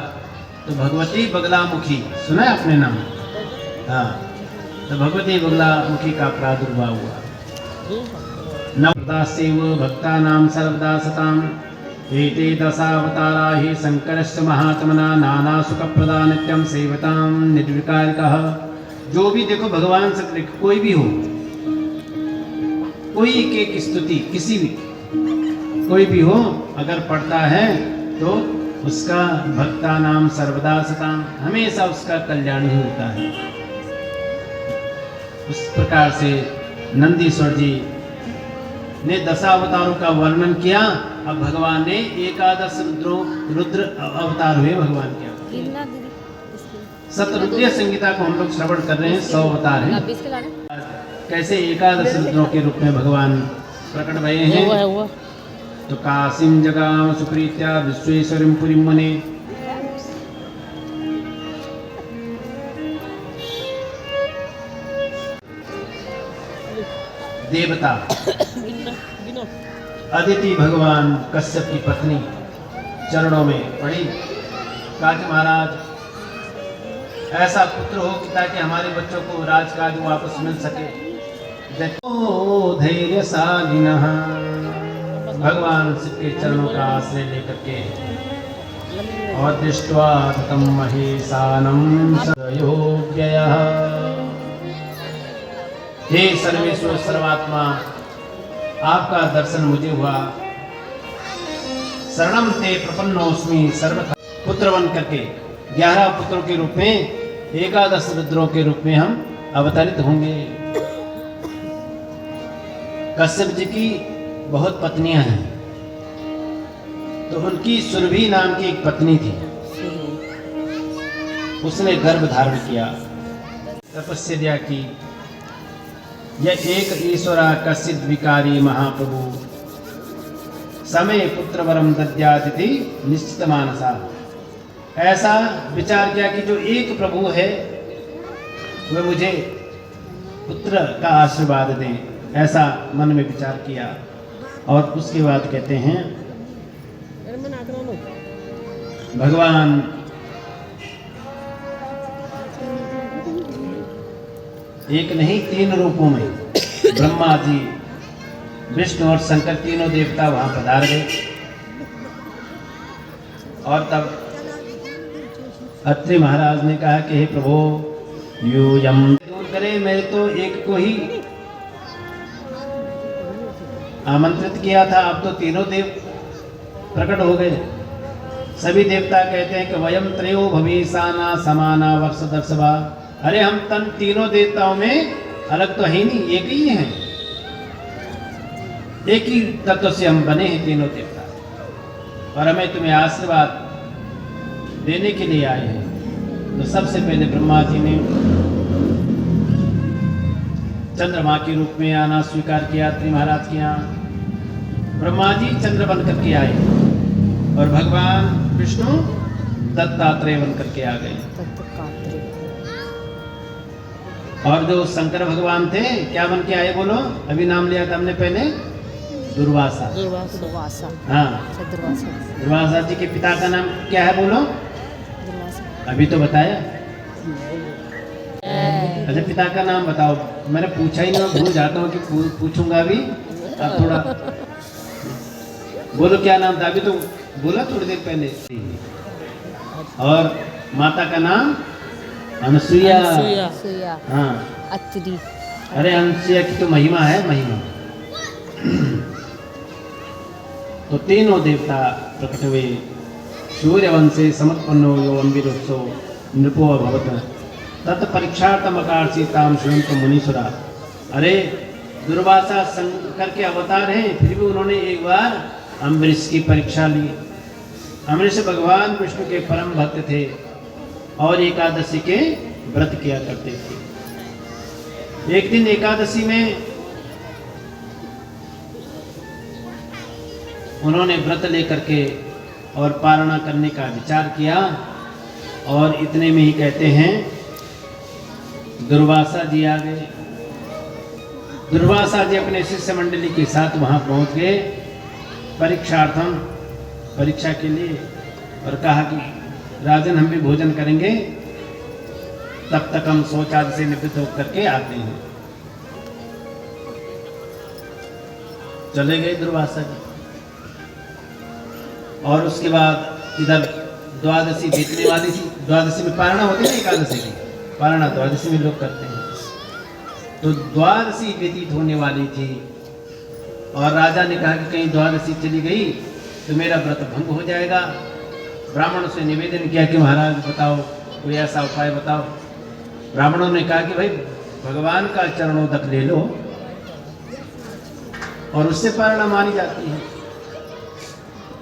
तो भगवती बगलामुखी सुना है अपने नाम? हाँ, तो भगवती बगलामुखी का प्रादुर्भाव हुआ। नवदासेव भक्तानां सर्वदा सताम एते 10 अवतारा हि शंकरस्य महात्मना नाना सुखप्रदा नित्यं सेवतां निर्विकारकः। जो भी देखो भगवान शंकर कोई भी हो, कोई एक स्तुति किसी भी कोई भी हो अगर पढ़ता है तो उसका भक्ता नाम सर्वदा सताम, हमेशा उसका कल्याण ही होता है। उस प्रकार से नंदीश्वर जी ने 10 अवतारों का वर्णन किया। अब भगवान ने 11 रुद्र अवतार हुए भगवान के। शतरुद्रीय संगीता को हम लोग श्रवण कर रहे हैं, 100 अवतार हैं। कैसे 11 रुद्रों के रूप में भगवान प्रकट भये हैं। तो काशीं जगाम सुप्रीत्या विश्वेश्वरीं पुरीं मुने। देवता अदिति भगवान कश्यप की पत्नी चरणों में पड़ी, काज महाराज ऐसा पुत्र हो कि ताकि हमारे बच्चों को राजकाज वापस मिल सके। धैर्यशालिनः भगवान शिव के चरणों का आश्रय लेकर के और दृष्ट्वा ततं महेशानं सयोग्ययः। हे सर्वेश्वर सर्वात्मा, आपका दर्शन मुझे हुआ। शरणम ते प्रपन्नोस्मि सर्वथा। पुत्र बन करके 11 पुत्रों के रूप में 11 रुद्रों के रूप में हम अवतरित होंगे। कश्यप जी की बहुत पत्नियां हैं, तो उनकी सुरभि नाम की एक पत्नी थी। उसने गर्भ धारण किया, तपस्या की। यह एक ईश्वरा कश्चिद विकारी महाप्रभु समय पुत्र वरम दद्यातिथि निश्चित मानसा। ऐसा विचार किया कि जो एक प्रभु है वह मुझे पुत्र का आशीर्वाद दें, ऐसा मन में विचार किया। और उसके बाद कहते हैं भगवान एक नहीं 3 रूपों में ब्रह्मा जी, विष्णु और शंकर तीनों देवता वहां पधार गए। और तब अत्रि महाराज ने कहा कि हे प्रभु यूयम दूर करे, मैं तो एक को ही आमंत्रित किया था, अब तो तीनों देव प्रकट हो गए। सभी देवता कहते हैं कि वयम त्रयो भविष्याना समाना वर्ष दर्शवा। अरे हम तीनों देवताओं में अलग तो है नहीं, एक ही हैं, एक ही तत्व से हम बने हैं तीनों देवता, और हमें तुम्हें आशीर्वाद देने के लिए आए हैं। तो सबसे पहले ब्रह्मा जी ने चंद्रमा के रूप में आना स्वीकार किया। अत्रि महाराज के यहाँ ब्रह्मा जी चंद्र बन करके आए और भगवान विष्णु दत्तात्रेय बन करके आ गए। और जो शंकर भगवान थे क्या बन के आए बोलो? अभी नाम लिया था हमने पहले, दुर्वासा। दुर्वासा। दुर्वासा। हाँ, अच्छा, दुर्वासा। दुर्वासा जी के पिता का नाम क्या है बोलो? दुर्वासा। अभी तो बताया। अच्छा, पिता का नाम बताओ। मैंने पूछा ही नहीं, मैं भूल जाता हूँ कि पूछूंगा भी। अब थोड़ा बोलो क्या नाम था, अभी तो बोला थोड़ी देर पहले। और माता का नाम अनसुईया। अनसुईया। सुया। हाँ, अत्रि। अरे अनसुईया की तो महिमा है, महिमा। तो तीनों देवता प्रकट हुए। सूर्यवंशे समुत्पन्नो यो अम्बिरुत्सो नृपो अभवत् तत्परीक्षार्थम आकार्षिताम श्रृणन्तु मुनीसुरा। अरे दुर्वासा शंकर के अवतार हैं, फिर भी उन्होंने एक बार अम्बरीश की परीक्षा ली। अम्बरीश भगवान विष्णु के परम भक्त थे और एकादशी के व्रत किया करते थे। एक दिन एकादशी में उन्होंने व्रत लेकर के और पारणा करने का विचार किया, और इतने में ही कहते हैं दुर्वासा जी आ गए। दुर्वासा जी अपने शिष्य मंडली के साथ वहां पहुंच गए परीक्षार्थम, परीक्षा के लिए, और कहा कि राजन हम भी भोजन करेंगे, तब तक हम शौचालय से निवृत्त होकर के आते हैं। चले गए दुर्वासा जी, और उसके बाद इधर द्वादशी बीतने वाली थी। द्वादशी में पारणा होती है, एकादशी की पारणा द्वादशी में लोग करते हैं। तो द्वादशी व्यतीत होने वाली थी, और राजा ने कहा कि कहीं द्वादशी चली गई तो मेरा व्रत भंग हो जाएगा। ब्राह्मणों से निवेदन किया कि महाराज बताओ, कोई ऐसा उपाय बताओ। ब्राह्मणों ने कहा कि भाई भगवान का चरणोदक ले लो, और उससे पारणा मानी जाती है।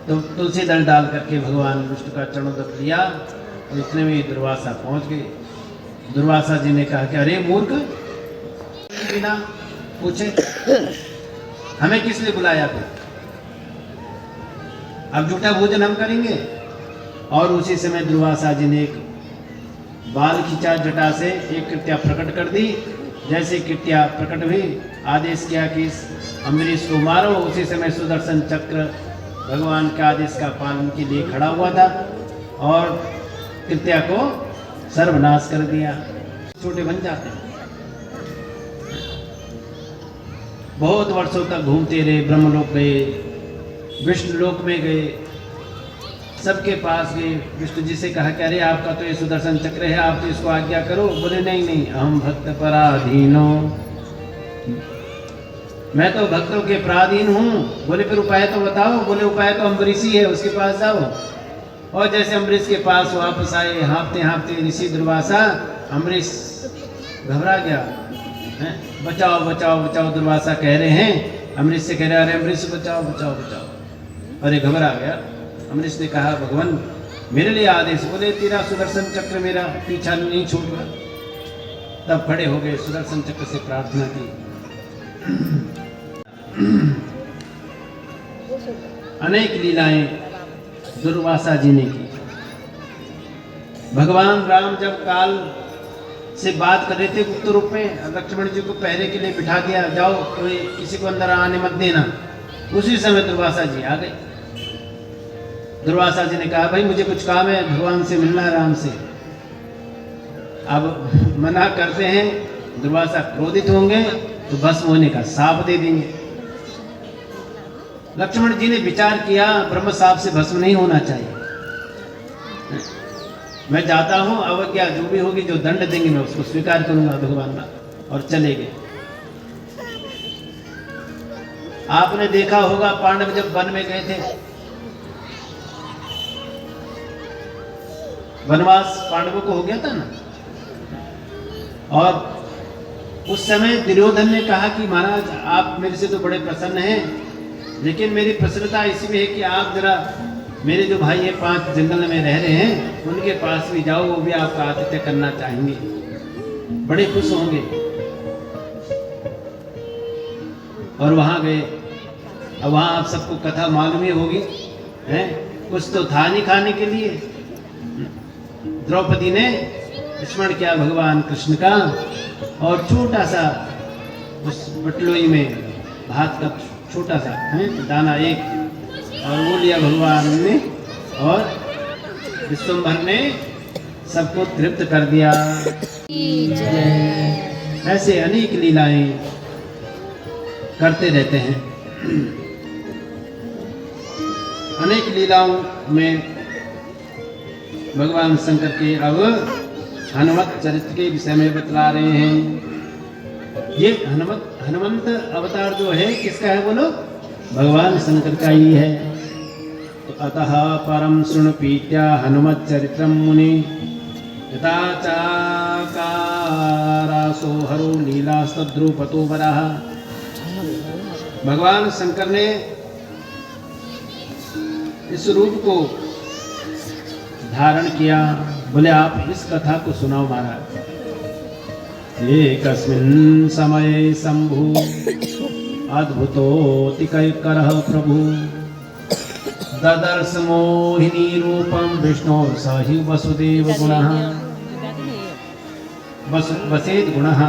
तो तुलसी दल डाल करके भगवान विष्णु का चरणोदक लिया, और इतने में दुर्वासा पहुंच गए। दुर्वासा जी ने कहा कि अरे मूर्ख, बिना पूछे हमें किस लिए बुलाया फिर? अब झूठा भोजन हम करेंगे। और उसी समय दुर्वासा जी ने एक बाल खींचा जटा से, एक कृत्या प्रकट कर दी। जैसे कृत्या प्रकट हुई, आदेश किया कि इस अम्बरीश को मारो। उसी समय सुदर्शन चक्र भगवान के आदेश का पालन के लिए खड़ा हुआ था, और कृत्या को सर्वनाश कर दिया। छोटे बन जाते हैं। बहुत वर्षों तक घूमते रहे, ब्रह्मलोक गए, विष्णु लोक में गए, सबके पास गए। विष्णु जी से कहा कि अरे आपका तो ये सुदर्शन चक्र है, आप तो इसको आज्ञा करो। बोले नहीं नहीं, हम भक्त पराधीनो, मैं तो भक्तों के पराधीन हूँ। बोले फिर उपाय तो बताओ। बोले उपाय तो अम्बरीशी है, उसके पास जाओ। और जैसे अम्बरीश के पास वापस आए, हाँफते हाँफते ऋषि दुर्वासा, अम्बरीश घबरा गया। बचाओ बचाओ बचाओ दुर्वासा कह रहे हैं। अम्बरीश से कह रहे अरे अम्बरीश बचाओ बचाओ बचाओ। अरे घबरा गया। अम्बरीश ने कहा भगवान मेरे लिए आदेश। बोले तेरा सुदर्शन चक्र मेरा पीछा नहीं छोड़ रहा। तब खड़े हो गए, सुदर्शन चक्र से प्रार्थना की। अनेक लीलाएं दुर्वासा जी ने की। भगवान राम जब काल से बात कर रहे थे गुप्त रूप में, लक्ष्मण जी को पहरे के लिए बिठा दिया, जाओ कोई किसी को अंदर आने मत देना। उसी समय दुर्वासा जी आ गए। दुर्वासा जी ने कहा भाई मुझे कुछ काम है, भगवान से मिलना है, राम से। अब मना करते हैं, दुर्वासा क्रोधित होंगे तो भस्म होने का शाप दे देंगे। लक्ष्मण जी ने विचार किया ब्रह्म शाप से भस्म नहीं होना चाहिए, मैं जाता हूं, अवज्ञा जो भी होगी, जो दंड देंगे मैं उसको स्वीकार करूंगा भगवान का। और चले गए। आपने देखा होगा पांडव जब वन में गए थे, वनवास पांडवों को हो गया था ना, और उस समय दुर्योधन ने कहा कि महाराज आप मेरे से तो बड़े प्रसन्न हैं, लेकिन मेरी प्रसन्नता इसमें है कि आप जरा मेरे जो भाई है 5 जंगल में रह रहे हैं उनके पास भी जाओ, वो भी आपका आतिथ्य करना चाहेंगे, बड़े खुश होंगे। और वहां गए। अब वहां आप सबको कथा मालूम ही होगी, हैं? कुछ तो था नहीं खाने के लिए। द्रौपदी ने स्मरण किया भगवान कृष्ण का, और छोटा सा उस बटलोई में भात का छोटा सा है दाना एक, और वो लिया भगवान ने और विश्वम्भर ने सबको तृप्त कर दिया। ऐसे अनेक लीलाएं करते रहते हैं। अनेक लीलाओं में भगवान शंकर के अब हनुमत चरित्र के विषय में बतला रहे हैं। ये हनुमंत अवतार जो है किसका है बोलो? भगवान शंकर का ही है। तो अतः परम शृणु पीत्या हनुमत चरित्रम मुनि यथा चाकारासो हरो लीलास्तद्रुपतो वरः। भगवान शंकर ने इस रूप को धारण किया। बोले आप इस कथा को सुनाओ महाराज। एकस्मिन् समये शंभु अद्भुतोतिकैकरः प्रभु ददर्श मोहिनी रूपं विष्णु स हि वसुदेव गुणः वसेद गुणः।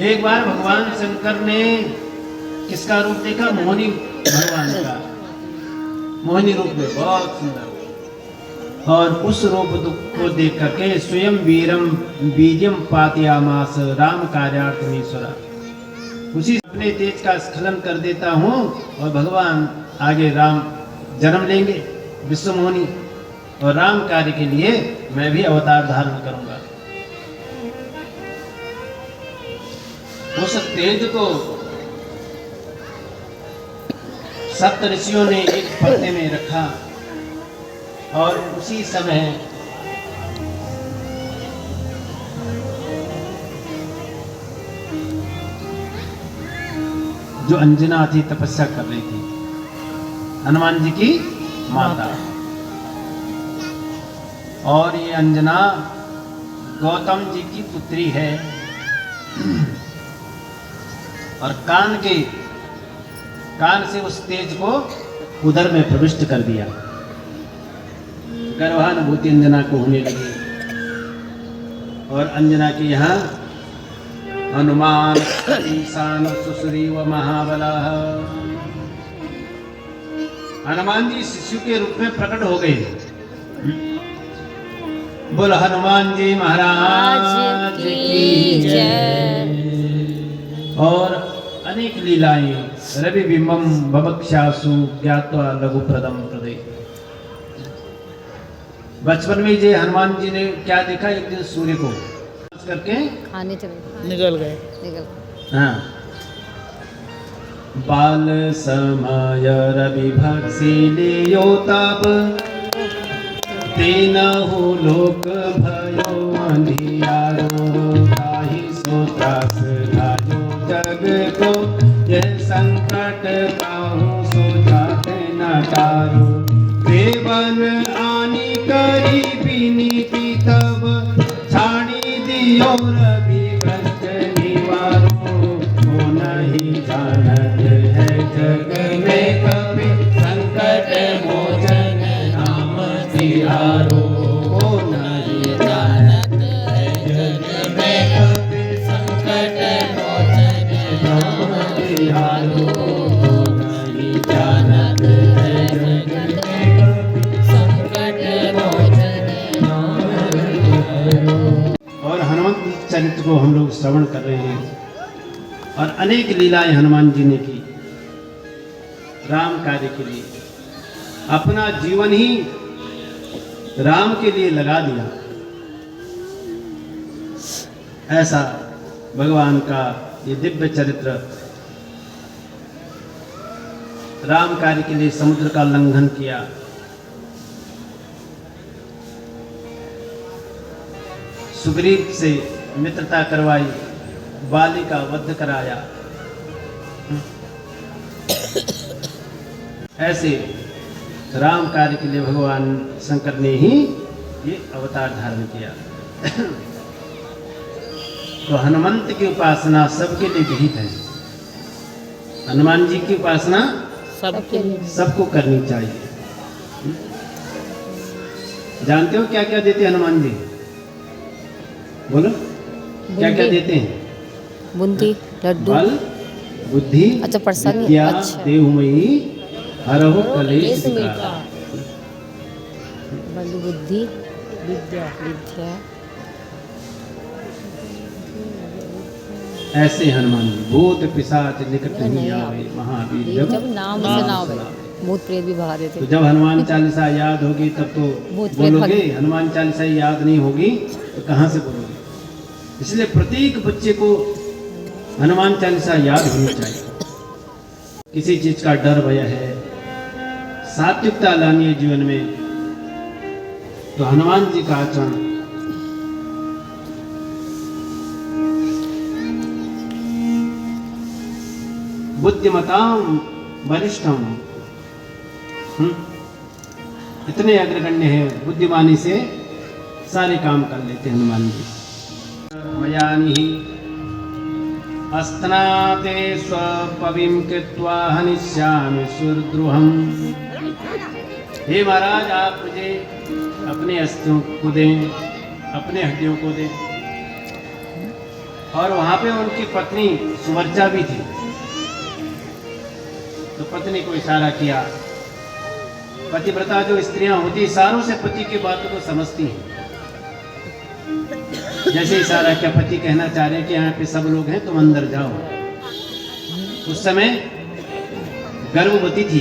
एक बार भगवान शंकर ने किसका रूप देखा? मोहिनी भगवान का, मोहिनी रूप में बहुत सुंदर। और उस रूप को देख करके स्वयं बीजम पातयामास राम कार्यार्थमीश्वरा। उसी अपने तेज का स्खलन कर देता हूँ और भगवान आगे राम जन्म लेंगे विश्वमोहिनी, और राम कार्य के लिए मैं भी अवतार धारण करूंगा। उस तेज को सप्त ऋषियों ने एक पर्दे में रखा और उसी समय जो अंजना थी तपस्या कर रही थी, हनुमान जी की माता, और ये अंजना गौतम जी की पुत्री है। और कान से उस तेज को उदर में प्रविष्ट कर दिया। गर्भानुभूति अंजना को होने लगी। और अंजना के यहाँ हनुमान ईशान सुसुरी व महाबला, हनुमान जी शिशु के रूप में प्रकट हो गए। बोल हनुमान जी महाराज की जय। और अनेक लीलाएं रवि बिंबम बबक्षासु ज्ञात्वा लघु प्रदम प्रदे। बचपन में जे हनुमान जी ने क्या देखा? एक दिन सूर्य को करके खाने चले निकल गए। हाँ, बाल समय रवि भक्सी लियो तब तेनहु लोक भयो अंधियारो ताहि सो त्रास लायो जग को यह संकट काहू सो जाते न टारो। देवन आनी करी विनीति तब छाड़ी दियो रवि भक्त निवारो। को नहीं जानत है जग में कभी संकट मोचन नाम तिहारो। को नहीं जानत है जग में कभी संकट मोचन नाम तिहारो। को नहीं जानत है जग में कभी संकट मोचन नाम तिहारो। और हनुमंत चरित्र को हम लोग श्रवण कर रहे हैं। और अनेक लीलाएं हनुमान जी ने की राम कार्य के लिए। अपना जीवन ही राम के लिए लगा दिया। ऐसा भगवान का ये दिव्य चरित्र। राम कार्य के लिए समुद्र का लंघन किया, सुग्रीव से मित्रता करवाई, बाली का वध कराया। ऐसे राम कार्य के लिए भगवान शंकर ने ही ये अवतार धारण किया। तो हनुमंत की उपासना सबके लिए विहित है। हनुमान जी की उपासना सबको करनी चाहिए। जानते हो क्या क्या देते हनुमान जी? बोलो क्या क्या देते हैं? बूंदी, लड्डू, फल, बुद्धि अच्छा, प्रसन्न, विद्या अच्छा। देहुमयी हरहु कलेश कलेश विकारा। बल बुद्धि विद्या ऐसे हनुमान जी भूत पिशाच निकट नहीं आवे महावीर जब जब नाम नाम सुनावे सुनावे। भूत प्रेत भी भाग देते। तो जब हनुमान चालीसा याद होगी तब तो भूत प्रेत बोलोगे, भाग- हनुमान चालीसा याद नहीं होगी तो कहाँ से बोलोगे। इसलिए प्रत्येक बच्चे को हनुमान चालीसा याद होनी चाहिए। किसी चीज का डर भय है, सात्विकता लानी है जीवन में, तो हनुमान जी का आचरण बुद्धिमताम वरिष्ठम, इतने अग्रगण्य हैं, बुद्धिमानी से सारे काम कर लेते हैं हनुमान जी। मयानि अस्त्नाते स्वपविं कृत्वा हनिष्यामि सुरद्रुहम्। हे महाराज, आप मुझे अपने अस्थियों को दें, अपने हड्डियों को दें। और वहां पे उनकी पत्नी सुवर्चा भी थी, तो पत्नी को इशारा किया। पतिव्रता जो स्त्रियां होती सारों से पति की बातों को समझती हैं। जैसे इशारा क्या, पति कहना चाह रहे हैं कि यहाँ पे सब लोग हैं, तुम अंदर जाओ। उस समय गर्भवती थी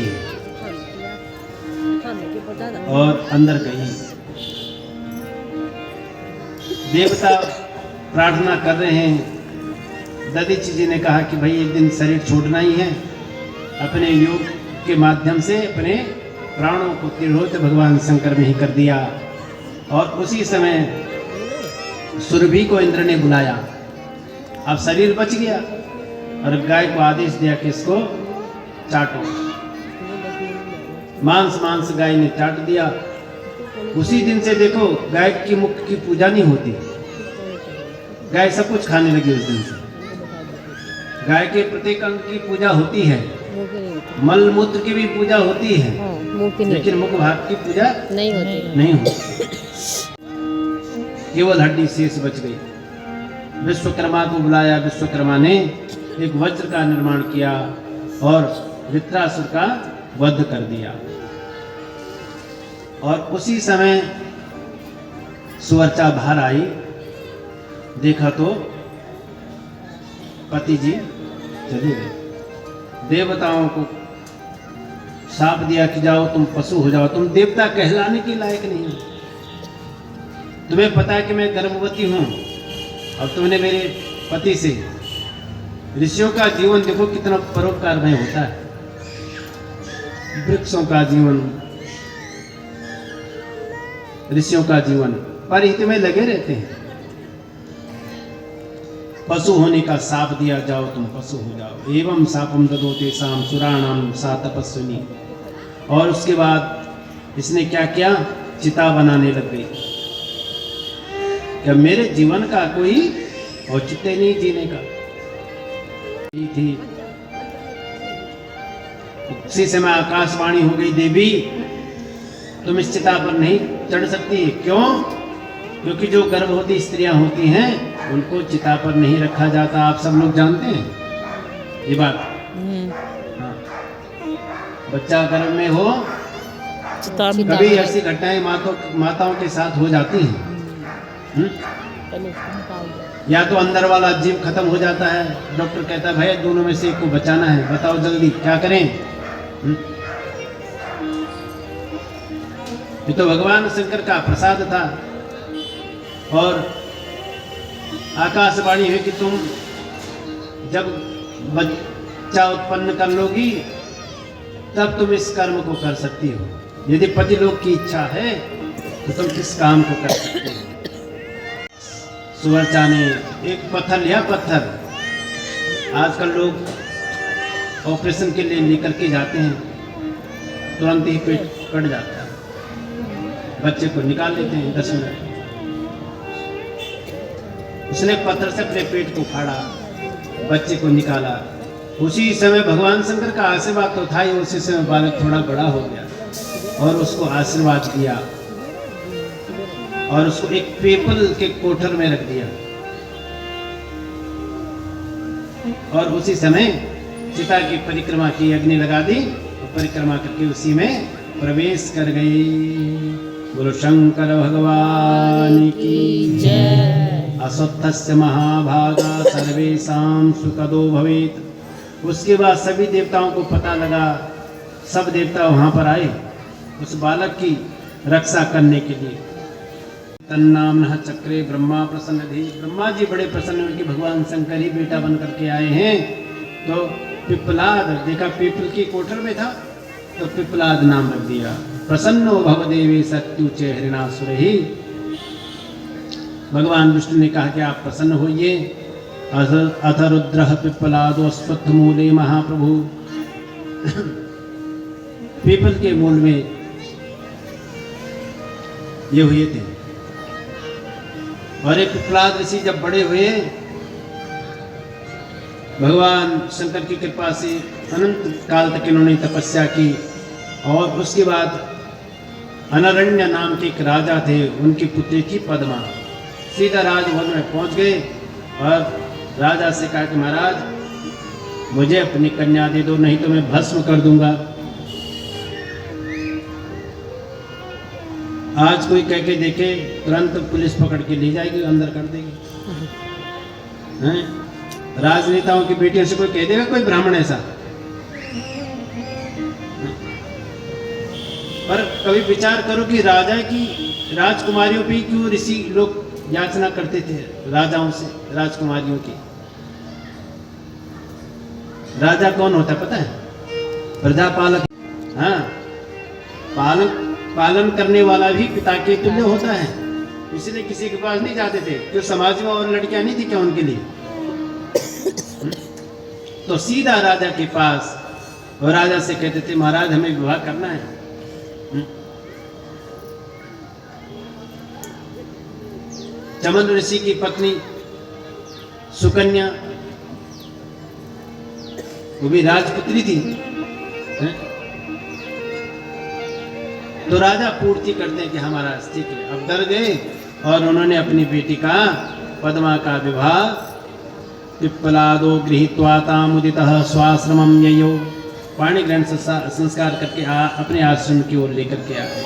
और अंदर गई। देवता प्रार्थना कर रहे हैं। दधीची जी ने कहा कि भाई एक दिन शरीर छोड़ना ही है, अपने योग के माध्यम से अपने प्राणों को तिरोहित भगवान शंकर में ही कर दिया। और उसी समय सुरभि को इंद्र ने बुलाया। अब शरीर बच गया और गाय को आदेश दिया कि इसको चाटो। मांस गाय ने चाट दिया। उसी दिन से देखो गाय की मुख की पूजा नहीं होती, गाय सब कुछ खाने लगी। उस दिन से गाय के प्रत्येक अंग की पूजा होती है, मल मूत्र की भी पूजा होती है, लेकिन मुख भाग की पूजा नहीं होती। नहीं होती। केवल हड्डी शेष बच गई। विश्वकर्मा को बुलाया। विश्वकर्मा ने एक वज्र का निर्माण किया और वृत्रासुर का वध कर दिया। और उसी समय सुवर्चा बाहर आई, देखा तो पति जी चले गए। देवताओं को शाप दिया कि जाओ तुम पशु हो जाओ, तुम देवता कहलाने के लायक नहीं हो। तुम्हें पता है कि मैं गर्भवती हूं और तुमने मेरे पति से। ऋषियों का जीवन देखो कितना परोपकारमय होता है। वृक्षों का जीवन, ऋषियों का जीवन परहित में लगे रहते हैं। पशु होने का शाप दिया, जाओ तुम पशु हो जाओ। एवं शापम ददो तेषां सुराणाम सा तपस्विनी। और उसके बाद इसने क्या किया, चिता बनाने लग गई। क्या मेरे जीवन का कोई औचित्य नहीं जीने का थी। उसी समय आकाशवाणी हो गई, देवी तुम इस चिता पर नहीं चढ़ सकती। क्यों? क्योंकि जो गर्भवती स्त्रियां होती हैं उनको चिता पर नहीं रखा जाता। आप सब लोग जानते हैं ये बात। हाँ। बच्चा गर्भ में हो, कभी ऐसी घटनाएं माताओं के साथ हो जाती हैं। या तो अंदर वाला जीव खत्म हो जाता है, डॉक्टर कहता है भाई दोनों में से एक को बचाना है, बताओ जल्दी क्या करें। ये तो भगवान शंकर का प्रसाद था। और आकाशवाणी है कि तुम जब बच्चा उत्पन्न कर लोगी तब तुम इस कर्म को कर सकती हो। यदि पति लोग की इच्छा है तो तुम इस काम को कर सकते हो। सुवर्चा ने एक पत्थर लिया। पत्थर आजकल लोग ऑपरेशन के लिए लेकर के जाते हैं, तुरंत ही पेट कट जाता है, बच्चे को निकाल लेते हैं 10 मिनट। उसने पत्थर से अपने पेट को फाड़ा, बच्चे को निकाला। उसी समय भगवान शंकर का आशीर्वाद तो था ही। उसी समय बालक थोड़ा बड़ा हो गया और उसको आशीर्वाद दिया और उसको एक पीपल के कोठर में रख दिया। और उसी समय चिता की परिक्रमा की, अग्नि लगा दी और परिक्रमा करके उसी में प्रवेश कर गई। बोलो शंकर भगवान की जय। अश्वत्थस्य महाभागा सर्वेषां सुखदो भवेत्। उसके बाद सभी देवताओं को पता लगा, सब देवता वहाँ पर आए उस बालक की रक्षा करने के लिए। तन्नाम नः चक्रे ब्रह्मा प्रसन्न धी। ब्रह्मा जी बड़े प्रसन्न हुए कि भगवान शंकर ही बेटा बन करके आए हैं। तो पिप्पलाद, देखा पीपल की कोठर में था तो पिप्पलाद नाम रख दिया। प्रसन्नो भवदेवी सत्युचे हरिणासुर ही। भगवान विष्णु ने कहा कि आप प्रसन्न होइए। अथ रुद्रः पिप्पलादो अश्वत्थ मूले महाप्रभु। पीपल के मूल में ये हुए थे। और एक पिप्पलाद ऋषि जब बड़े हुए, भगवान शंकर की कृपा से अनंत काल तक इन्होंने तपस्या की। और उसके बाद अनरण्य नाम के एक राजा थे, उनकी पुत्री थी पद्मा। सीधा राजभवन में पहुंच गए और राजा से कहा कि महाराज मुझे अपनी कन्या दे दो, नहीं तो मैं भस्म कर दूंगा। आज कोई कह के देखे तुरंत पुलिस पकड़ के ले जाएगी, अंदर कर देगी। हैं? राजनेताओं की बेटियों से कोई कह देगा कोई ब्राह्मण ऐसा? पर कभी विचार करो कि राजा की राजकुमारियों पे क्यों ऋषि लोग याचना करते थे, राजाओं से, राजकुमारियों की। राजा कौन होता है पता है? प्रजापालक। हाँ, पालन करने वाला भी पिता के तुल्य होता है। इसलिए किसी के पास नहीं जाते थे। क्यों, समाज में और लड़कियां नहीं थी क्या उनके लिए? तो सीधा राजा के पास, और राजा से कहते थे महाराज हमें विवाह करना है। चमन ऋषि की पत्नी सुकन्या, वो भी राजपुत्री थी। तो राजा पूर्ति करते हैं कि हमारा ठीक है। अब डर गए और उन्होंने अपनी बेटी का, पद्मा का विवाह पिप्पलादो गृहीत्वा तामुदितः स्वाश्रमं ययो। पाणी ग्रहण संस्कार करके अपने आश्रम की ओर लेकर के आए।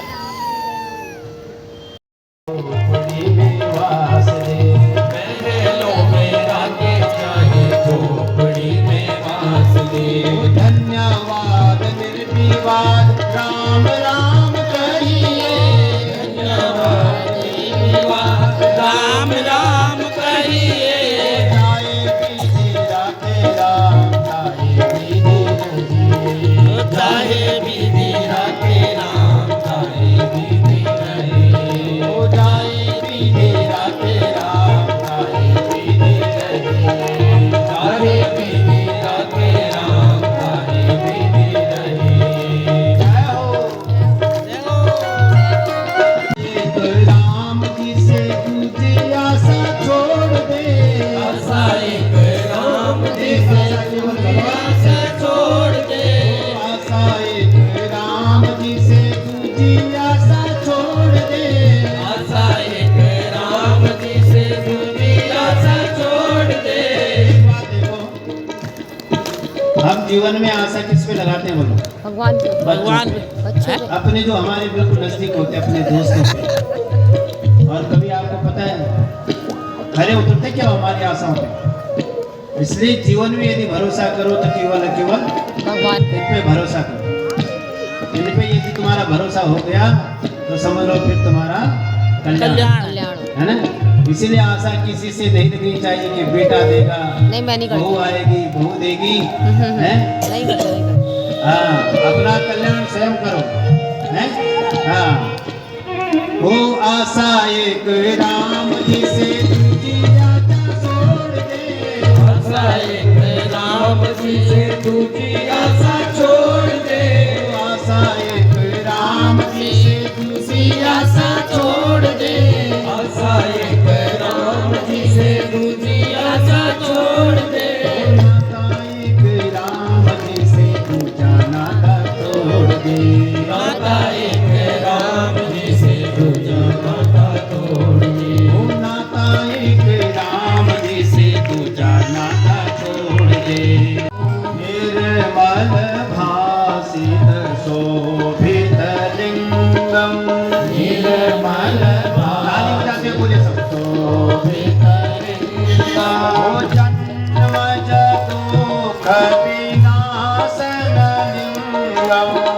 धन्यवाद निर्विवाद राम राम कहिए। धन्यवाद निर्विवाद राम राम कहिए। जाए विधि राखे राम, जाए विधि चाहे विधि राखे राम, चाहे विधि रहे। हो जाए विधि राखे राम, जाए विधि रहे। चाहे विधि राखे राम, चाहे विधि रहे। जय हो। एक राम जी से दूसरी आशा छोड़ दे। आशा एक राम जी से आशा छोड़ दे। आशा एक राम जी से दूसरी आशा छोड़ दे। आशा एक राम जी से दूसरी आशा छोड़ दे। हम जीवन में आशा किस पे लगाते हैं बोलो? भगवान पे। भगवान बच्चों पे। अपने जो हमारे बिल्कुल नजदीक होते हैं, अपने दोस्तों पे। और कभी आपको पता है खरे उतरते क्या हमारी आशाओं पे? इसलिए जीवन में यदि भरोसा करो तो केवल केवल भगवान पे। इन पे भरोसा करो। इन पे यदि तुम्हारा भरोसा हो गया तो समझ लो फिर तुम्हारा कल्याण कल्याण। है ना। इसीलिए आशा किसी से नहीं रखनी चाहिए कि बेटा देगा, नहीं, मैं नहीं बहू करती। आएगी, बहू देगी, है? नहीं करती, नहीं करती। हाँ, अपना कल्याण स्वयं करो, हैं? हाँ। हो आशा एक राम जी से दूसरी आशा छोड़ दे। आशा एक राम जी से दूसरी आशा छोड़ दे। आशा एक राम जी से दूसरी आशा छोड़ दे। आशा एक राम जी से दूसरी आशा छोड़ दे। नाता एक राम जी से दूजा नाता तोड़ दे। नाता एक राम जी से दूजा नाता तोड़ दे। ओ नाता एक राम जी से दूजा नाता छोड़ दे। मेरे भासित शोभित लिंगम निर्मल ताली बजाते बोले सब शोभित लिंगम ओ जन्म जतु कविनाशन लिंगम